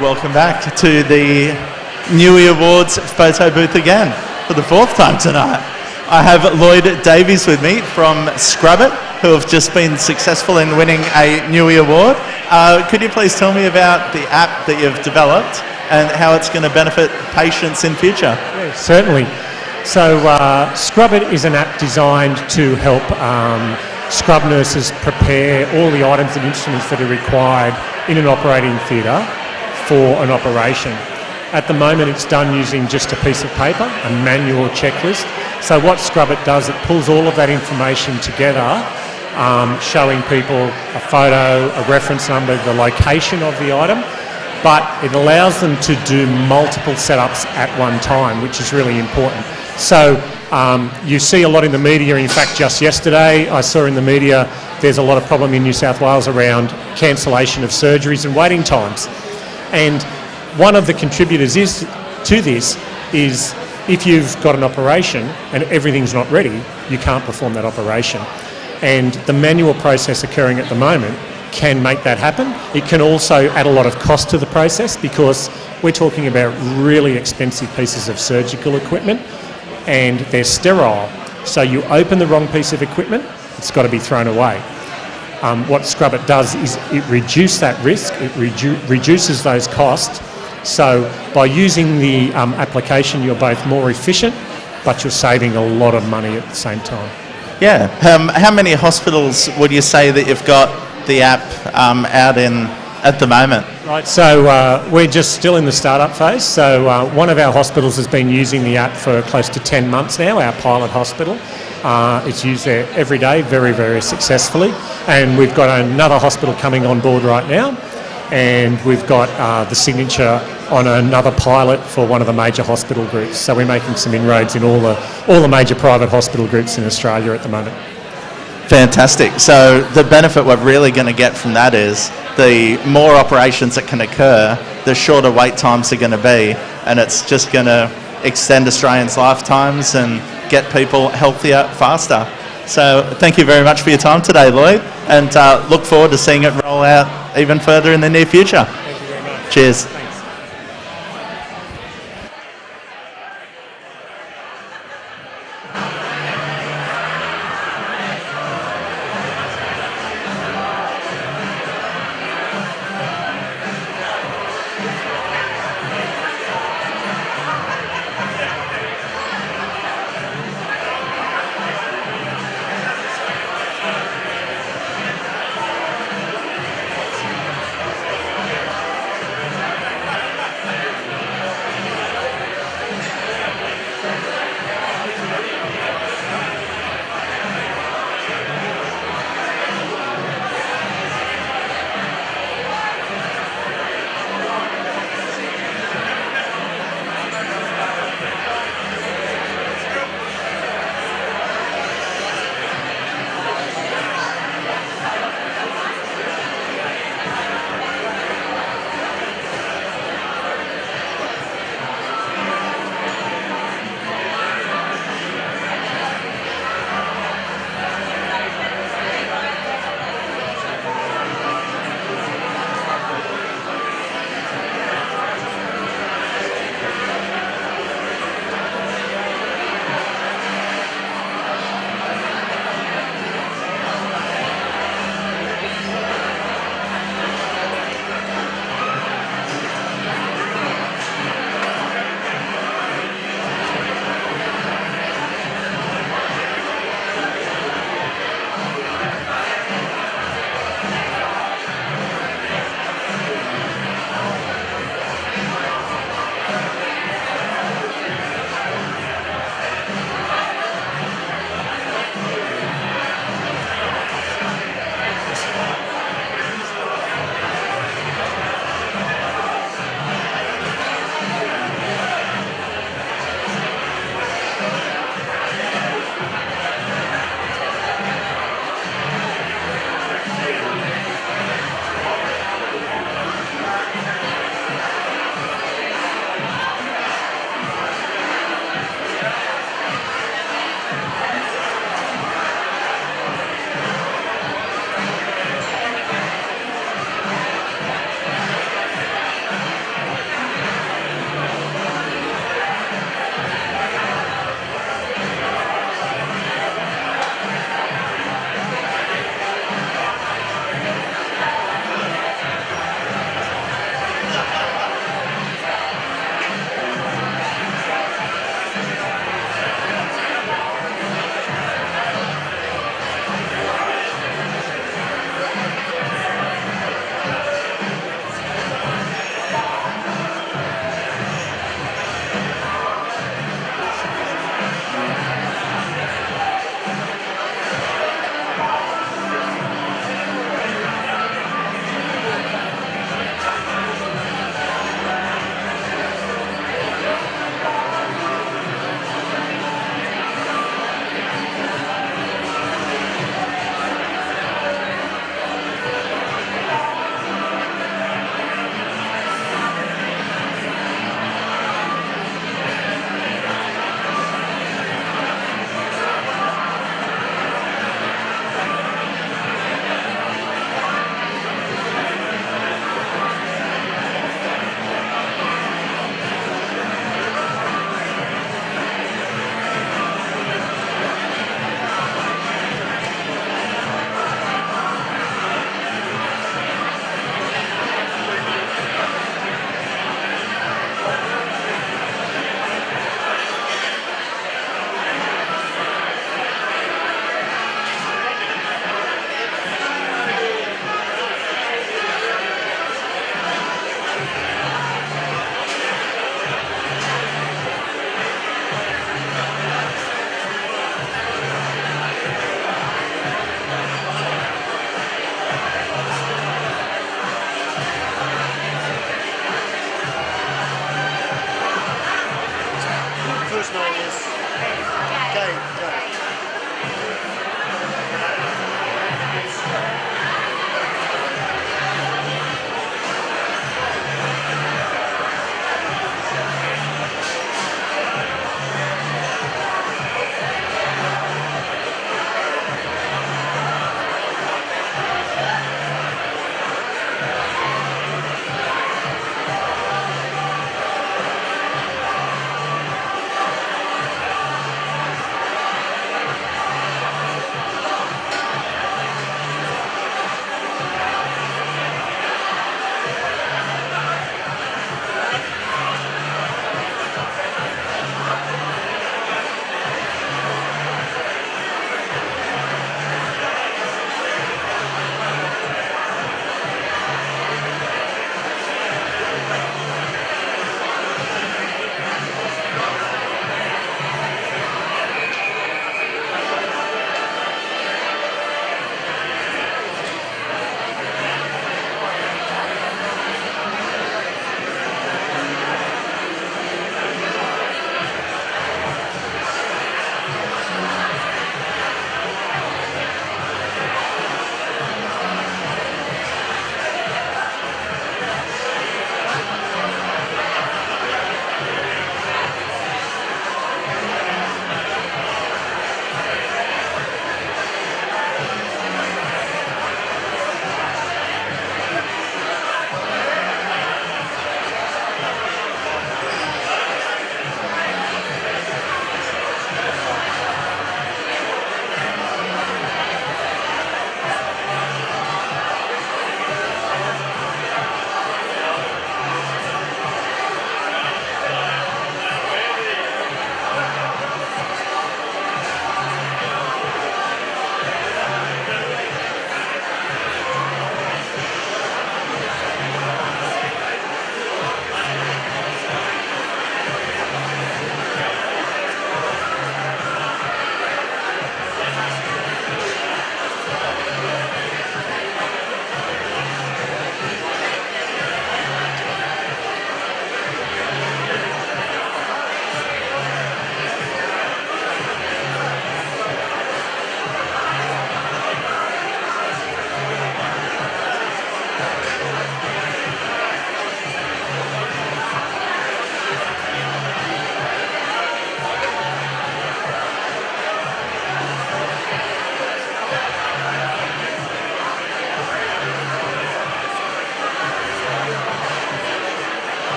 Welcome back to the Newi Awards photo booth again for the fourth time tonight. I have Lloyd Davies with me from Scrubbit, who have just been successful in winning a Newi Award. Could you please tell me about the app that you've developed and how it's going to benefit patients in future? Yeah, certainly. So Scrubbit is an app designed to help scrub nurses prepare all the items and instruments that are required in an operating theatre for an operation. At the moment it's done using just a piece of paper, a manual checklist. So what Scrubbit does, it pulls all of that information together, showing people a photo, a reference number, the location of the item, but it allows them to do multiple setups at one time, which is really important. So you see a lot in the media. In fact, just yesterday I saw in the media there's a lot of problem in New South Wales around cancellation of surgeries and waiting times. And one of the contributors to this is if you've got an operation and everything's not ready, you can't perform that operation. And the manual process occurring at the moment can make that happen. It can also add a lot of cost to the process because we're talking about really expensive pieces of surgical equipment and they're sterile. So you open the wrong piece of equipment, it's got to be thrown away. What Scrubbit does is it reduces that risk, it reduces those costs. So by using the application, you're both more efficient, but you're saving a lot of money at the same time. Yeah. How many hospitals would you say that you've got the app out in at the moment? Right, so we're just still in the startup phase. So one of our hospitals has been using the app for close to 10 months now, our pilot hospital. It's used there every day, very, very successfully. And we've got another hospital coming on board right now. And we've got the signature on another pilot for one of the major hospital groups. So we're making some inroads in all the major private hospital groups in Australia at the moment. Fantastic. So the benefit we're really going to get from that is the more operations that can occur, the shorter wait times are going to be, and it's just going to extend Australians' lifetimes and get people healthier faster. So thank you very much for your time today, Lloyd, and look forward to seeing it roll out even further in the near future. Thank you very much. Cheers. Thanks.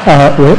Web.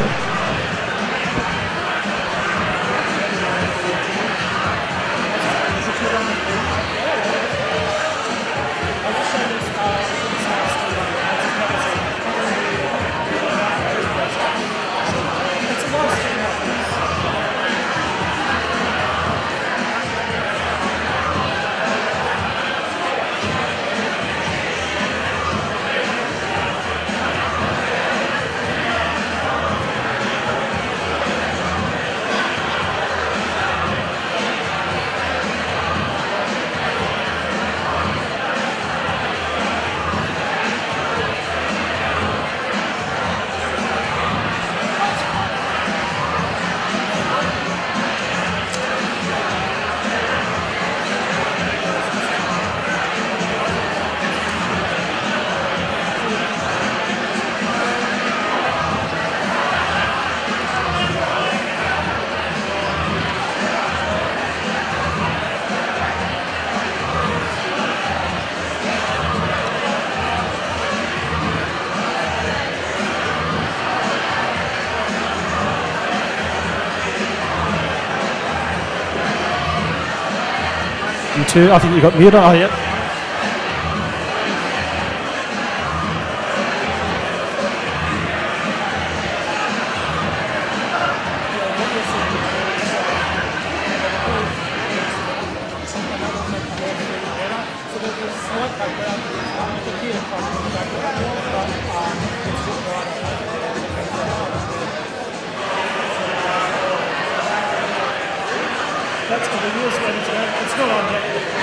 Two, I think you got muted. Oh, yep. That's good. It's not on yet.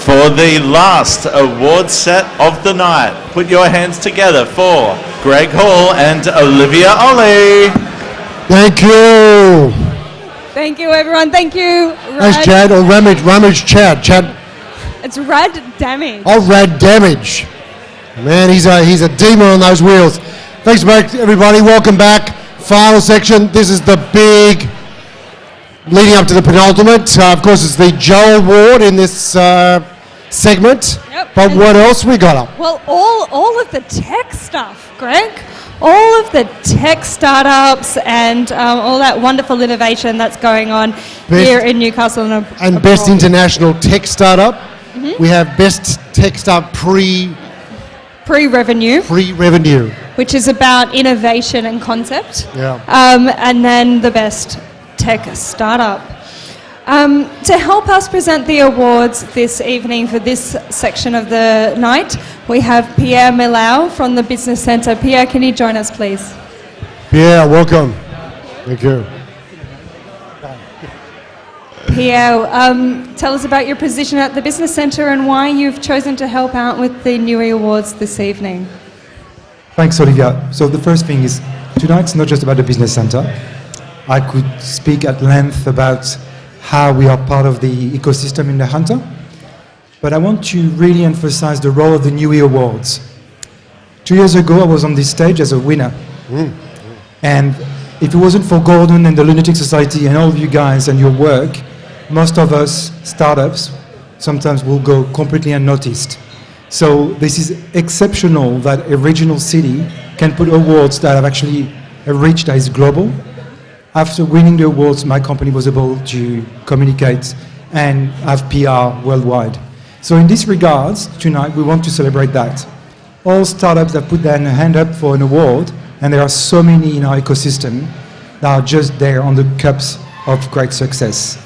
For the last award set of the night, put your hands together for Greg Hall and Olivia Ollie. Thank you. Thank you, everyone. Thank you. Thanks, Chad, or Ramage Chad. Chad. It's Rad Damage. Oh, Rad Damage. Man, he's a demon on those wheels. Thanks, mate, everybody. Welcome back. Final section. This is the big leading up to the penultimate. Of course, it's the Joe Award in this segment. Yep. But And- what else we got up? Well, all of the tech stuff, Greg. All of the tech startups and all that wonderful innovation that's going on here in Newcastle and And best international tech startup. Mhm. We have best tech startup pre-revenue, pre-revenue. which is about innovation and concept. Yeah. And then the best tech startup. To help us present the awards this evening for this section of the night, we have Pierre Millau from the Business Centre. Pierre, can you join us, please? Pierre, welcome. Thank you. Pierre, tell us about your position at the Business Centre and why you've chosen to help out with the Newi Awards this evening. Thanks, Olivia. So the first thing is, tonight's not just about the Business Centre. I could speak at length about how we are part of the ecosystem in the Hunter, but I want to really emphasize the role of the Newi Awards. 2 years ago, I was on this stage as a winner. And if it wasn't for Gordon and the Lunaticks Society and all of you guys and your work, most of us startups sometimes will go completely unnoticed. So this is exceptional that a regional city can put awards that have actually a reach that is global. After winning the awards, my company was able to communicate and have PR worldwide. So in this regards, tonight we want to celebrate that. All startups that put their hand up for an award, and there are so many in our ecosystem that are just there on the cups of great success.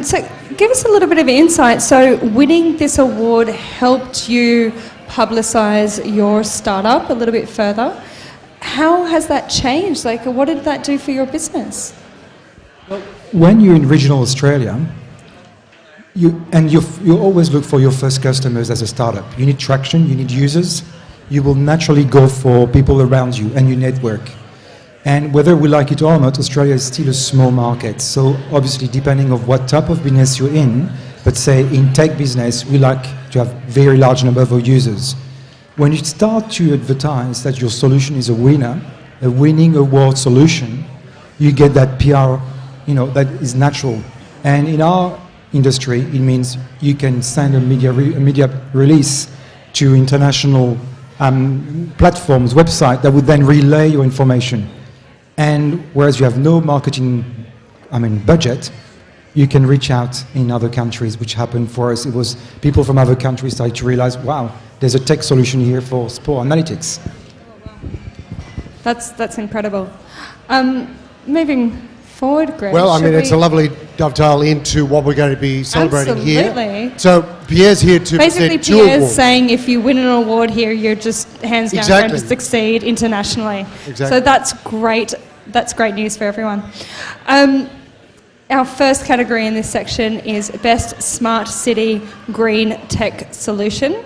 So give us a little bit of insight. So winning this award helped you publicise your startup a little bit further. How has that changed? Like, what did that do for your business? When you're in regional Australia, you always look for your first customers as a startup. You need traction, you need users. You will naturally go for people around you and you network. And whether we like it or not, Australia is still a small market. So obviously, depending on what type of business you're in, but say in tech business, we like to have very large number of users. When you start to advertise that your solution is a winner, a winning award solution, you get that PR, that is natural. And in our industry, it means you can send a media release to international platforms, website that would then relay your information. And whereas you have no marketing, budget, you can reach out in other countries, which happened for us. It was people from other countries started to realize, wow, there's a tech solution here for sport analytics. That's incredible. Moving forward, Greg. Well, it's a lovely dovetail into what we're going to be celebrating Absolutely. here. So Pierre's here to Basically, present two Pierre's awards. saying if you win an award here, you're just hands down going to succeed internationally. Exactly. So that's great. That's great news for everyone. Our first category in this section is Best Smart City Green Tech Solution.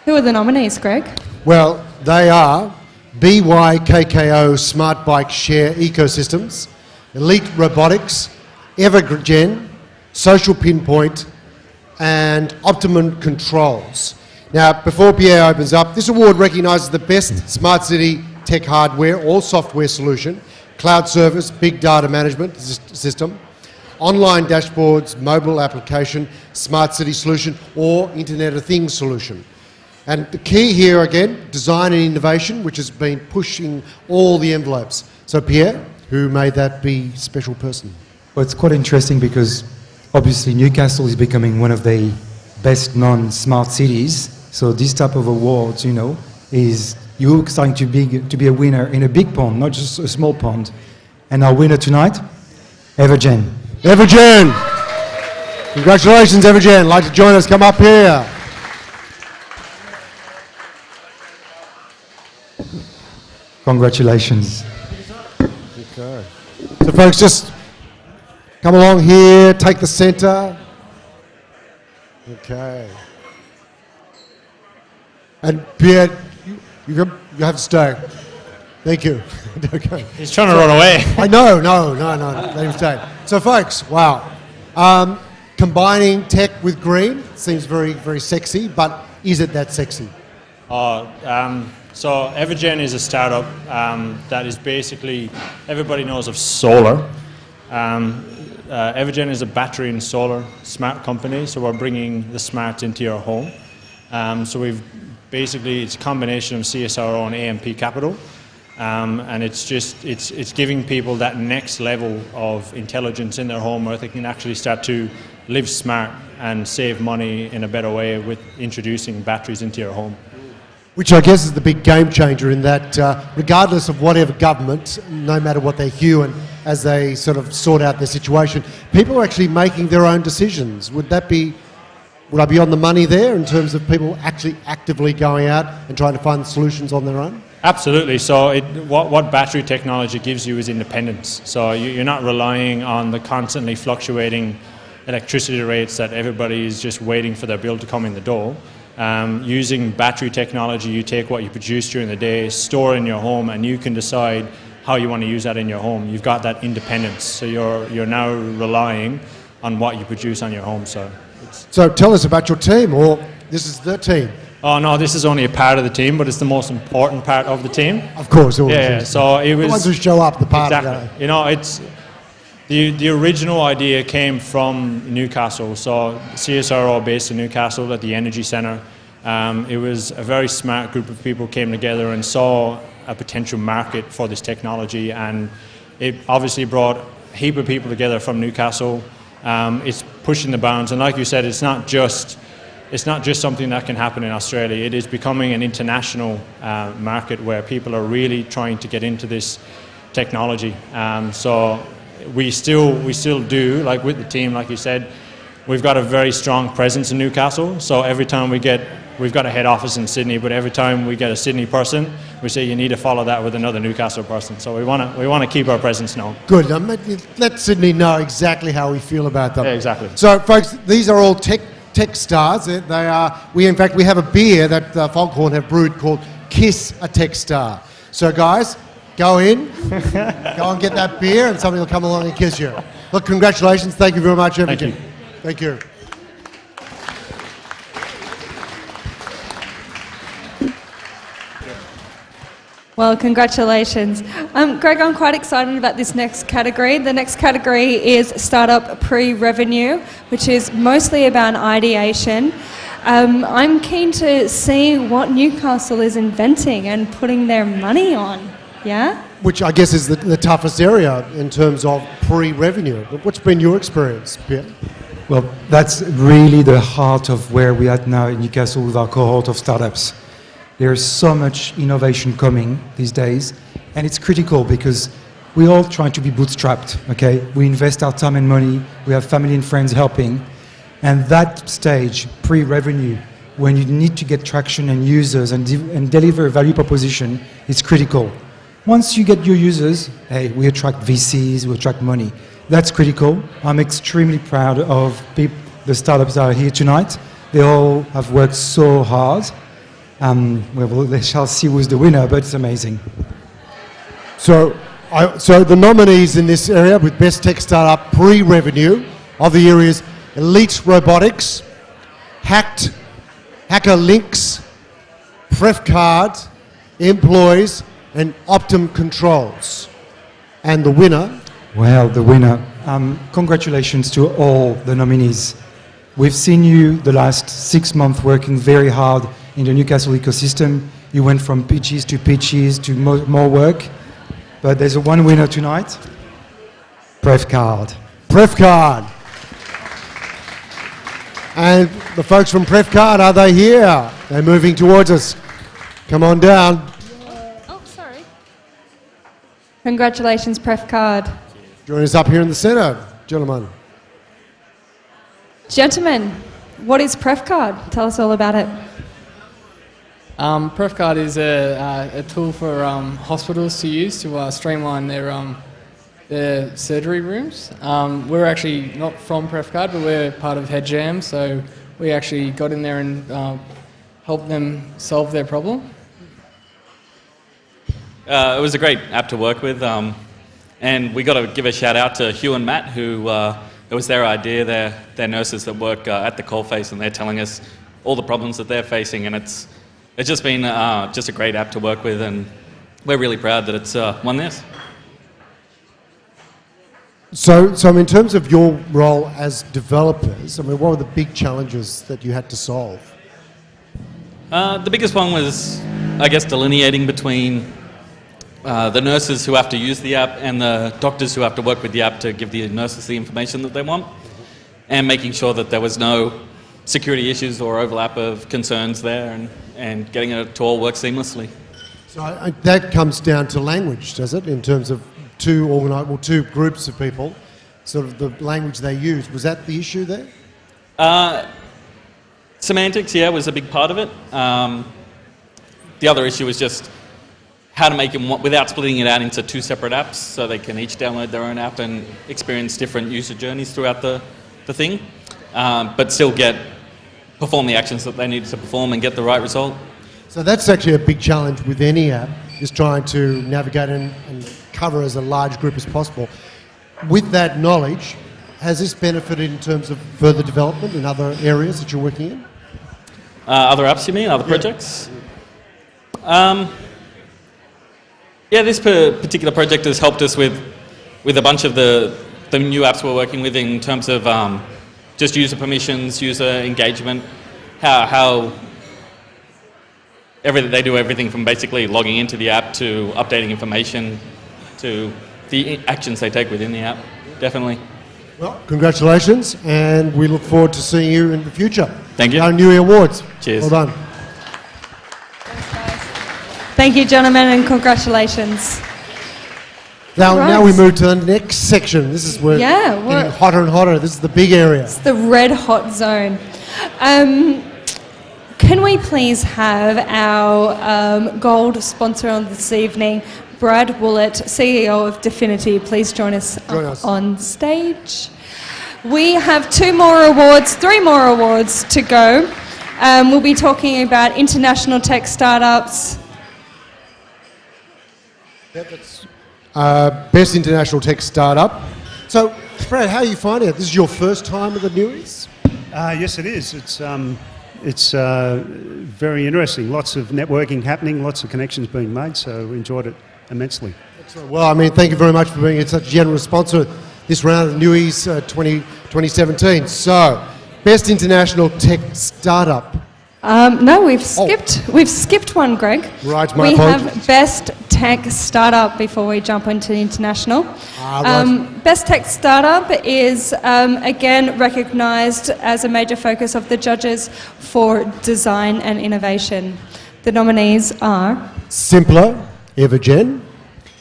Who are the nominees, Greg? Well, they are BYKKO Smart Bike Share Ecosystems, Elite Robotics, Evergen, Social Pinpoint, and Optimum Controls. Now, before Pierre opens up, this award recognises the best smart city tech hardware or software solution, cloud service, big data management system, online dashboards, mobile application, smart city solution, or Internet of Things solution. And the key here, again, design and innovation, which has been pushing all the envelopes. So Pierre, who made that be special person? Well, it's quite interesting because obviously Newcastle is becoming one of the best known smart cities. So this type of awards, is you starting to be a winner in a big pond, not just a small pond. And our winner tonight, Evergen. Evergen! Congratulations, Evergen. Like to join us, come up here. Congratulations. Okay. So folks, just come along here, take the centre. Okay. And Pierre, you have to stay. Thank you. Okay. He's trying to run away. I know, no, let him stay. So folks, wow. combining tech with green seems very, very sexy, but is it that sexy? So Evergen is a startup that is basically, everybody knows of solar. Evergen is a battery and solar smart company, so we're bringing the smart into your home. So we've basically, it's a combination of CSRO and AMP capital. And it's giving people that next level of intelligence in their home where they can actually start to live smart and save money in a better way with introducing batteries into your home. Which I guess is the big game changer in that regardless of whatever government, no matter what their hue, and as they sort of sort out their situation, people are actually making their own decisions. Would I be on the money there in terms of people actually actively going out and trying to find solutions on their own? Absolutely. So what battery technology gives you is independence. So you're not relying on the constantly fluctuating electricity rates that everybody is just waiting for their bill to come in the door. Using battery technology, you take what you produce during the day, store in your home, and you can decide how you want to use that in your home. You've got that independence. So you're now relying on what you produce on your home. So tell us about your team, or this is the team. Oh no, this is only a part of the team, but it's the most important part of the team. Of course, always yeah. is. So it was the ones who show up, the part. Exactly. You know, it's the original idea came from Newcastle. So CSRO based in Newcastle at the Energy Centre. It was a very smart group of people came together and saw a potential market for this technology, and it obviously brought a heap of people together from Newcastle. It's pushing the bounds, and like you said, it's not just something that can happen in Australia. It is becoming an international market where people are really trying to get into this technology. So we still do, like with the team, like you said, we've got a very strong presence in Newcastle. So every time we've got a head office in Sydney, but every time we get a Sydney person, we say you need to follow that with another Newcastle person. So we want to keep our presence known. Good. Let Sydney know exactly how we feel about them. Yeah, exactly. So, folks, these are all tech stars. They are. We have a beer that Foghorn have brewed called Kiss a Tech Star. So, guys, go in, go and get that beer, and somebody will come along and kiss you. Look, congratulations. Thank you very much, everybody. Thank you. Well, congratulations. Greg, I'm quite excited about this next category. The next category is Startup Pre-Revenue, which is mostly about ideation. I'm keen to see what Newcastle is inventing and putting their money on, yeah? Which I guess is the toughest area in terms of pre-revenue. What's been your experience, Pierre? Well, that's really the heart of where we are at now in Newcastle with our cohort of startups. There's so much innovation coming these days, and it's critical because we're all trying to be bootstrapped, okay? We invest our time and money, we have family and friends helping, and that stage, pre-revenue, when you need to get traction and users and deliver a value proposition, is critical. Once you get your users, hey, we attract VCs, we attract money. That's critical. I'm extremely proud of the startups that are here tonight. They all have worked so hard. They shall see who's the winner, but it's amazing. So the nominees in this area with Best Tech Startup Pre-Revenue of the year is Elite Robotics, Hacker Links, PrefCard, Employees, and Optum Controls. And the winner? Well, the winner. Congratulations to all the nominees. We've seen you the last 6 months working very hard in the Newcastle ecosystem. You went from pitches to more work. But there's one winner tonight. PrefCard. PrefCard. And the folks from PrefCard, are they here? They're moving towards us. Come on down. Oh, sorry. Congratulations, PrefCard. Join us up here in the centre, gentlemen. Gentlemen, what is PrefCard? Tell us all about it. PrefCard is a tool for hospitals to use to streamline their surgery rooms. We're actually not from PrefCard, but we're part of HeadJam, so we actually got in there and helped them solve their problem. It was a great app to work with, and we got to give a shout out to Hugh and Matt who it was their idea. They're nurses that work at the coalface, and they're telling us all the problems that they're facing, and it's just been just a great app to work with, and we're really proud that it's won this. So in terms of your role as developers, I mean, what were the big challenges that you had to solve? The biggest one was, I guess, delineating between the nurses who have to use the app and the doctors who have to work with the app to give the nurses the information that they want, and making sure that there was no security issues or overlap of concerns there, and getting it to all work seamlessly. So that comes down to language, does it, in terms of two groups of people, sort of the language they use. Was that the issue there? Semantics, yeah, was a big part of it. The other issue was just how to make them, without splitting it out into two separate apps, so they can each download their own app and experience different user journeys throughout the thing, but still perform the actions that they need to perform and get the right result. So that's actually a big challenge with any app, is trying to navigate and cover as a large group as possible. With that knowledge, has this benefited in terms of further development in other areas that you're working in? Other apps, you mean? Other projects? Yeah, this particular project has helped us with a bunch of the new apps we're working with in terms of just user permissions, user engagement, how they do everything from basically logging into the app to updating information to the actions they take within the app, definitely. Well, congratulations, and we look forward to seeing you in the future. Thank you. Our Newi Awards. Cheers. Well done. Thank you, gentlemen, and congratulations. Now we move to the next section. This is where we're getting hotter and hotter. This is the big area. It's the red hot zone. Can we please have our gold sponsor on this evening, Brad Woolett, CEO of Definity, please join us on stage. We have three more awards to go. We'll be talking about international tech startups. Best international tech startup. So, Brad, how are you finding it? This is your first time at the Newies? Yes, it is. It's very interesting. Lots of networking happening, lots of connections being made, so enjoyed it immensely. Excellent. Well, I mean, thank you very much for being such a generous sponsor this round of Newies 2017. So, best international tech startup. No, we've skipped one, Greg. Right, we have best tech startup before we jump into international. Right. Best tech startup is again recognised as a major focus of the judges for design and innovation. The nominees are Simpler, Evergen,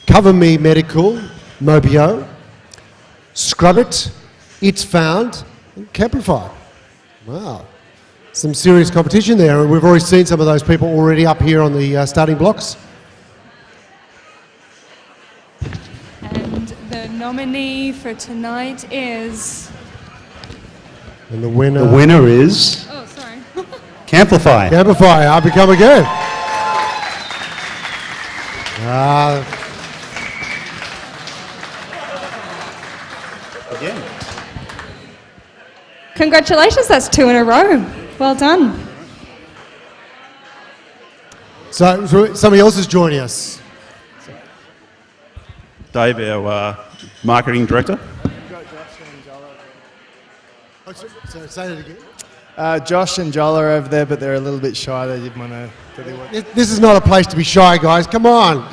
Cover Me Medical, Mobio, Scrub It, It's Found, and Camplify. Wow. Some serious competition there, and we've already seen some of those people already up here on the starting blocks. And the nominee for tonight is... And the winner... The winner is... Oh, sorry. Camplify. Camplify, I'll become again. Again. Congratulations, that's 2 in a row. Well done. So somebody else is joining us. Dave, our marketing director. So say that again. Josh and Joel are over there, but they're a little bit shy. They didn't want to. This is not a place to be shy, guys. Come on,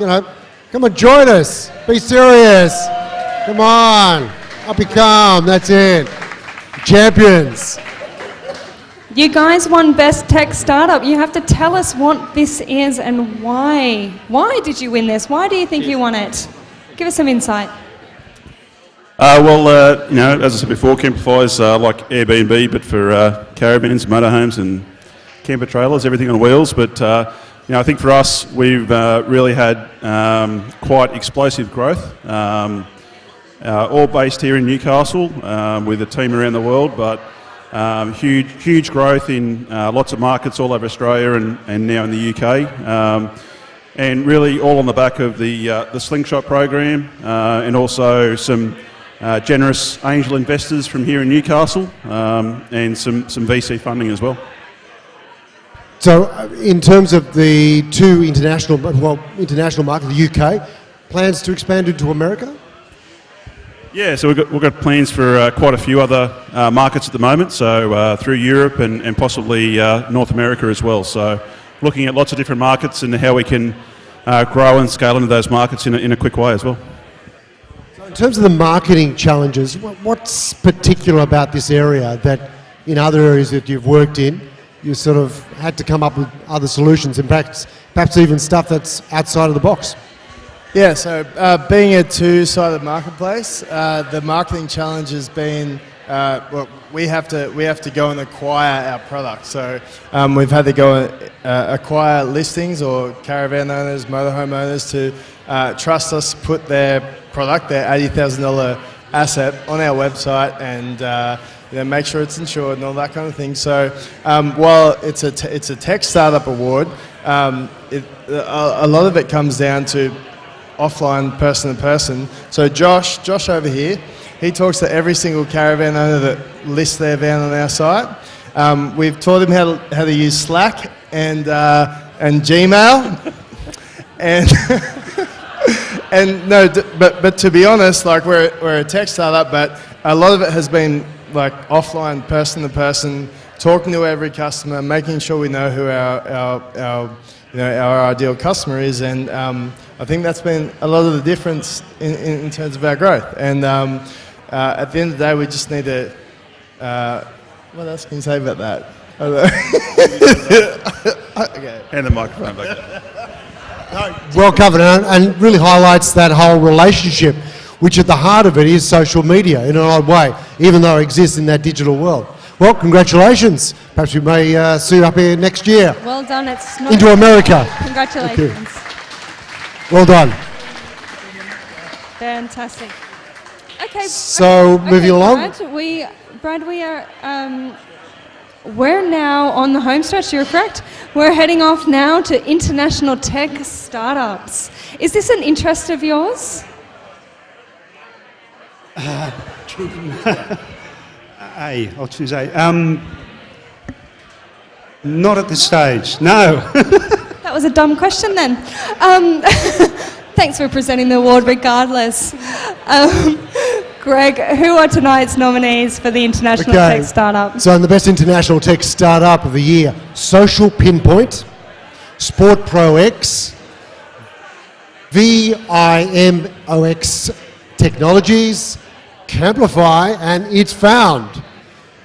come on, join us. Be serious. Come on, up you come. That's it. Champions. You guys won Best Tech Startup. You have to tell us what this is and why. Why did you win this? Why do you think you won it? Give us some insight. As I said before, Camplify is like Airbnb, but for caravans, motorhomes, and camper trailers, everything on wheels. But I think for us, we've really had quite explosive growth. All based here in Newcastle, with a team around the world, but huge growth in lots of markets all over Australia and now in the UK. And really all on the back of the Slingshot program, and also some generous angel investors from here in Newcastle, and some VC funding as well. So, in terms of the two international market, the UK, plans to expand into America? Yeah, so we've got plans for quite a few other markets at the moment, so through Europe and possibly North America as well. So looking at lots of different markets and how we can grow and scale into those markets in a quick way as well. So in terms of the marketing challenges, what's particular about this area that in other areas that you've worked in, you sort of had to come up with other solutions, and perhaps even stuff that's outside of the box? Yeah, so being a two-sided marketplace, the marketing challenge has been we have to go and acquire our product. So we've had to go acquire listings or caravan owners, motorhome owners to trust us, put their product, their $80,000 asset, on our website and make sure it's insured and all that kind of thing. So while it's a tech startup award, a lot of it comes down to offline, person to person. So Josh over here, he talks to every single caravan owner that lists their van on our site. We've taught him how to use Slack and Gmail, but to be honest, like we're a tech startup, but a lot of it has been like offline, person to person, talking to every customer, making sure we know who our ideal customer is, and I think that's been a lot of the difference in terms of our growth. And at the end of the day, we just need to. What else can you say about that? Okay. And the microphone back there. Well covered, and really highlights that whole relationship, which at the heart of it is social media in an odd way, even though it exists in that digital world. Well, congratulations. Perhaps we may see you up here next year. Well done. It's not into America. Congratulations. Well done. Fantastic. Okay. So moving along. Brad, we are. We're now on the home stretch. You're correct. We're heading off now to international tech startups. Is this an interest of yours? I'll choose A. Not at this stage, no. That was a dumb question then. Thanks for presenting the award regardless. Greg, who are tonight's nominees for the International Tech Startup? So in the Best International Tech Startup of the Year, Social Pinpoint, Sport Pro X, VIMOX Technologies, Camplify, and It's Found.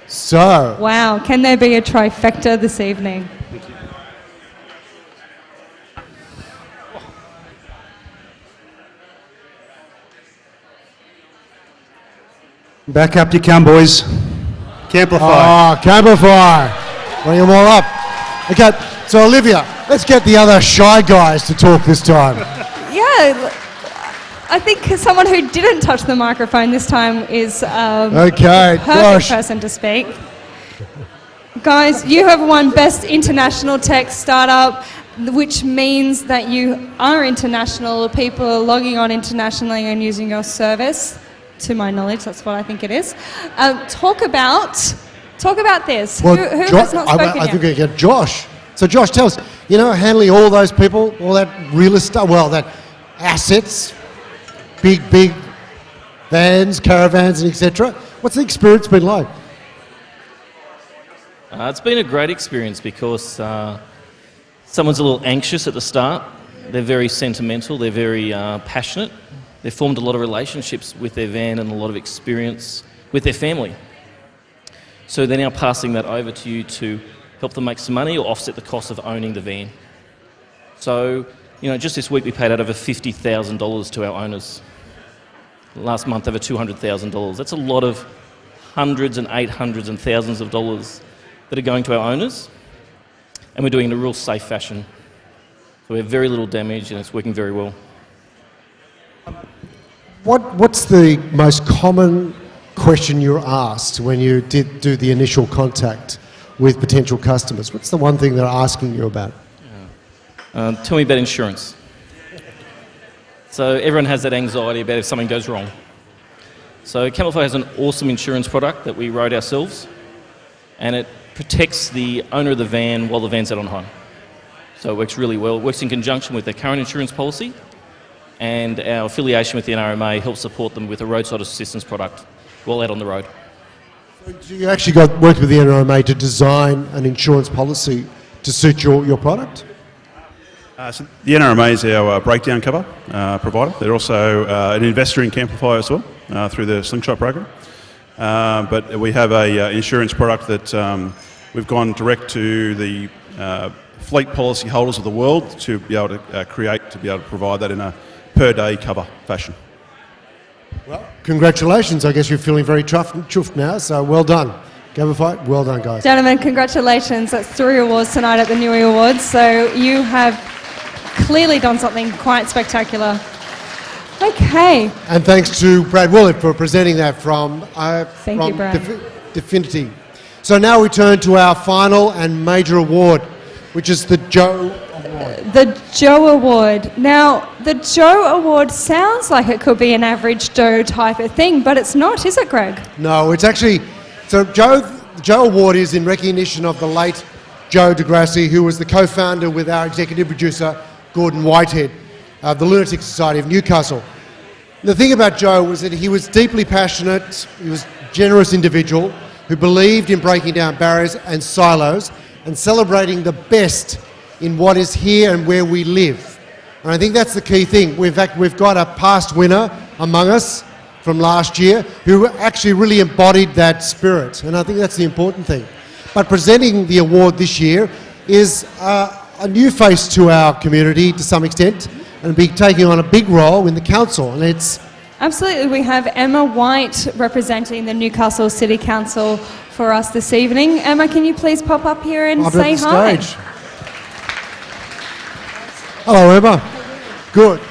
So. Wow, can there be a trifecta this evening? Back up you come, boys. Camplify. Oh, Camplify. Bring them all up. Okay, so Olivia, let's get the other shy guys to talk this time. Yeah, I think someone who didn't touch the microphone this time is okay, perfect Josh. person to speak. Guys, you have won Best International Tech Startup, which means that you are international. People are logging on internationally and using your service. To my knowledge, that's what I think it is. Talk about this. Well, who has not spoken I yet? think we get Josh. So Josh, tell us, handling all those people, all that real estate, that assets, big vans, caravans, and etc. What's the experience been like? It's been a great experience because someone's a little anxious at the start. They're very sentimental. They're very passionate. They've formed a lot of relationships with their van and a lot of experience with their family. So they're now passing that over to you to help them make some money or offset the cost of owning the van. So, just this week we paid out over $50,000 to our owners. Last month over $200,000. That's a lot of hundreds and $800s and thousands of dollars that are going to our owners. And we're doing it in a real safe fashion. So we have very little damage and it's working very well. What's the most common question you're asked when you did do the initial contact with potential customers? What's the one thing they're asking you about? Tell me about insurance. So everyone has that anxiety about if something goes wrong. So Camplify has an awesome insurance product that we wrote ourselves, and it protects the owner of the van while the van's out on hire. So it works really well. It works in conjunction with their current insurance policy, and our affiliation with the NRMA helps support them with a roadside assistance product while out on the road. So you actually worked with the NRMA to design an insurance policy to suit your product? So the NRMA is our breakdown cover provider. They're also an investor in Camplify as well through the Slingshot program. But we have a insurance product that we've gone direct to the fleet policy holders of the world to be able to provide that in a per day cover fashion. Well, congratulations. I guess you're feeling very chuffed now, so well done. Camplify, well done, guys. Gentlemen, congratulations. That's 3 awards tonight at the Newi Awards. So you have clearly done something quite spectacular. Okay. And thanks to Brad Willett for presenting that from you, Brad. Definity. So now we turn to our final and major award, which is the Joe Award. The Joe Award. Now, the Joe Award sounds like it could be an average Joe type of thing, but it's not, is it, Greg? No, it's actually... So the Joe Award is in recognition of the late Joe DeGrassi, who was the co-founder with our executive producer, Gordon Whitehead, of the Lunaticks Society of Newcastle. The thing about Joe was that he was deeply passionate, he was a generous individual who believed in breaking down barriers and silos and celebrating the best in what is here and where we live. And I think that's the key thing. In fact, we've got a past winner among us from last year who actually really embodied that spirit, and I think that's the important thing. But presenting the award this year is a new face to our community to some extent, and be taking on a big role in the council, and it's... Absolutely. We have Emma White representing the Newcastle City Council for us this evening. Emma, can you please pop up here and say hi? Stage. Hello, Emma. Good.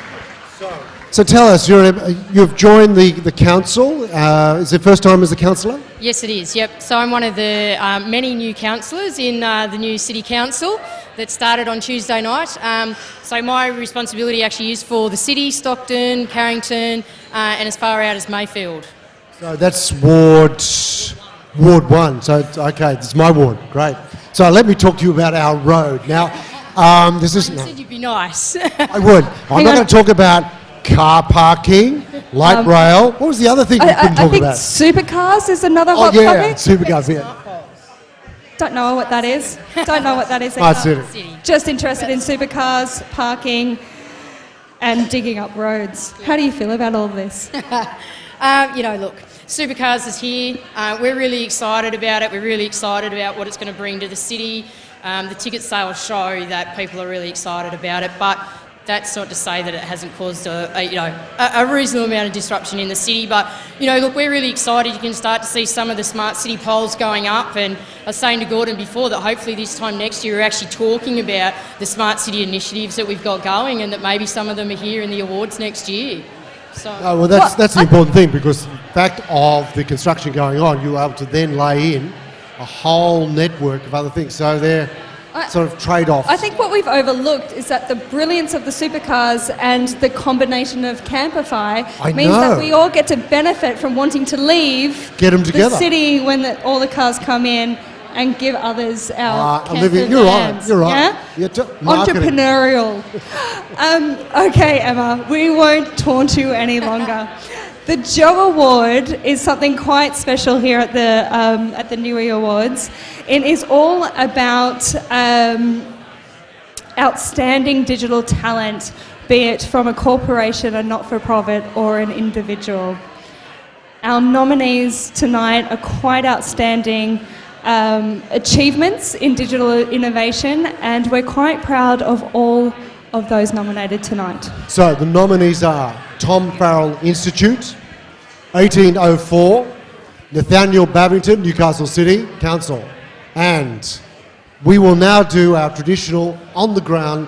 So tell us, you've joined the council. Is it first time as a councillor? Yes, it is, yep. So I'm one of the many new councillors in the new City Council that started on Tuesday night. So my responsibility actually is for the city, Stockton, Carrington, and as far out as Mayfield. So that's Ward 1. So, okay, this is my ward. Great. So let me talk to you about our road. Now, this is... You said you'd be nice. I would. I'm not going to talk about car parking, light rail. What was the other thing we couldn't talk about? I think supercars is another hot topic. Supercars, yeah. Don't know what that is. Don't know what that is. Just interested in supercars, parking, and digging up roads. How do you feel about all of this? Look, Supercars is here. We're really excited about it. We're really excited about what it's going to bring to the city. The ticket sales show that people are really excited about it, but that's not to say that it hasn't caused a reasonable amount of disruption in the city. But, look, we're really excited. You can start to see some of the smart city polls going up. And I was saying to Gordon before that hopefully this time next year we're actually talking about the smart city initiatives that we've got going, and that maybe some of them are here in the awards next year. So, well, that's the important thing, because the fact of the construction going on, you're able to then lay in a whole network of other things. So they're sort of trade-offs. I think what we've overlooked is that the brilliance of the supercars and the combination of Camplify means that we all get to benefit from wanting to leave the city when all the cars come in and give others our Olivia, you're right. You're right. Yeah? Entrepreneurial. Okay, Emma, we won't taunt you any longer. The Joe Award is something quite special here at the Newi Awards. It is all about outstanding digital talent, be it from a corporation, a not-for-profit, or an individual. Our nominees tonight are quite outstanding achievements in digital innovation, and we're quite proud of all of those nominated tonight. So the nominees are Tom Farrell Institute, 1804, Nathaniel Babington, Newcastle City Council. And we will now do our traditional on-the-ground...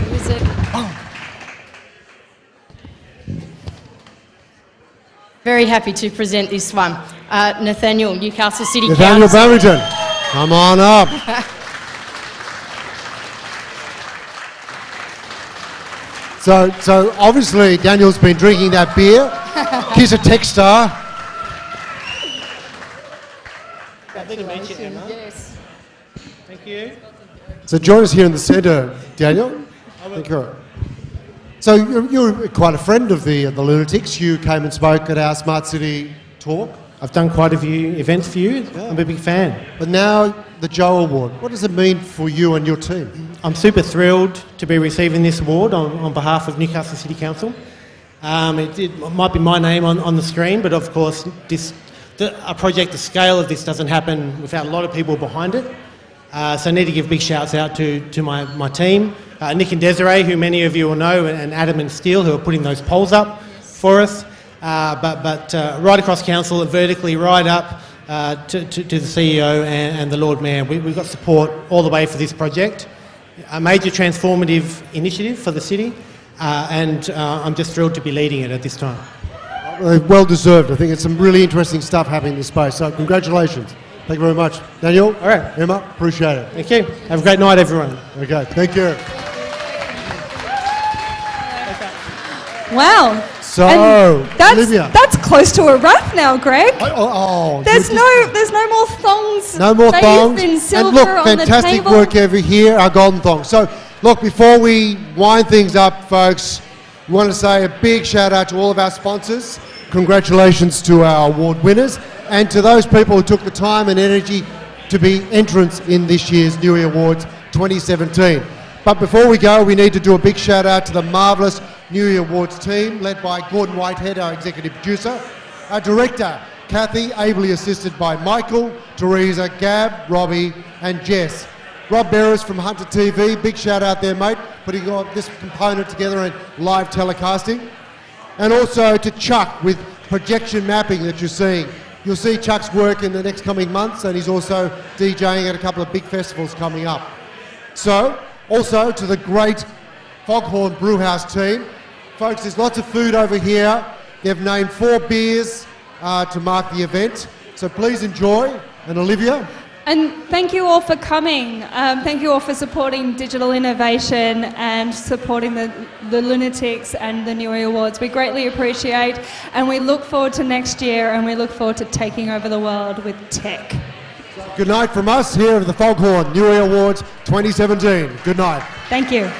Who is it? Very happy to present this one. Nathaniel, Newcastle City Council. Nathaniel Babington, come on up. So obviously Daniel's been drinking that beer. He's a tech star. Lovely to meet you, Emma. Yes. Thank you. So join us here in the centre, Daniel. Thank you. So you're quite a friend of the Lunatics. You came and spoke at our Smart City talk. I've done quite a few events for you. Yeah. I'm a big fan. But now the Joe Award. What does it mean for you and your team? I'm super thrilled to be receiving this award on behalf of Newcastle City Council. It might be my name on the screen, but of course a project the scale of this doesn't happen without a lot of people behind it. So I need to give big shouts out to my team, Nick and Desiree, who many of you will know, and Adam and Steele, who are putting those polls up for us. But right across council, vertically right up to the CEO and the Lord Mayor. We've got support all the way for this project. A major transformative initiative for the city, and I'm just thrilled to be leading it at this time. Well deserved. I think it's some really interesting stuff happening in this space. So congratulations. Thank you very much. Daniel? All right. Emma? Appreciate it. Thank you. Have a great night, everyone. Okay, thank you. Wow. So, and that's close to a wrap now, Greg. There's no more thongs. No more thongs. In silver and look, on fantastic the table. work over here, our golden thongs. So, look, before we wind things up, folks, we want to say a big shout out to all of our sponsors. Congratulations to our award winners and to those people who took the time and energy to be entrants in this year's Newi Awards 2017. But before we go, we need to do a big shout out to the marvellous Newi Awards team, led by Gordon Whitehead, our executive producer, our director, Kathy, ably assisted by Michael, Teresa, Gab, Robbie and Jess. Rob Beres from Hunter TV, big shout out there, mate, putting this component together and live telecasting. And also to Chuck with projection mapping that you're seeing. You'll see Chuck's work in the next coming months, and he's also DJing at a couple of big festivals coming up. So, also to the great Foghorn Brewhouse team. Folks, there's lots of food over here. They've named 4 beers to mark the event. So please enjoy. And Olivia? And thank you all for coming. Thank you all for supporting digital innovation and supporting the Lunatics and the Newi Awards. We greatly appreciate, and we look forward to next year, and we look forward to taking over the world with tech. Good night from us here at the Foghorn Newi Awards 2017. Good night. Thank you.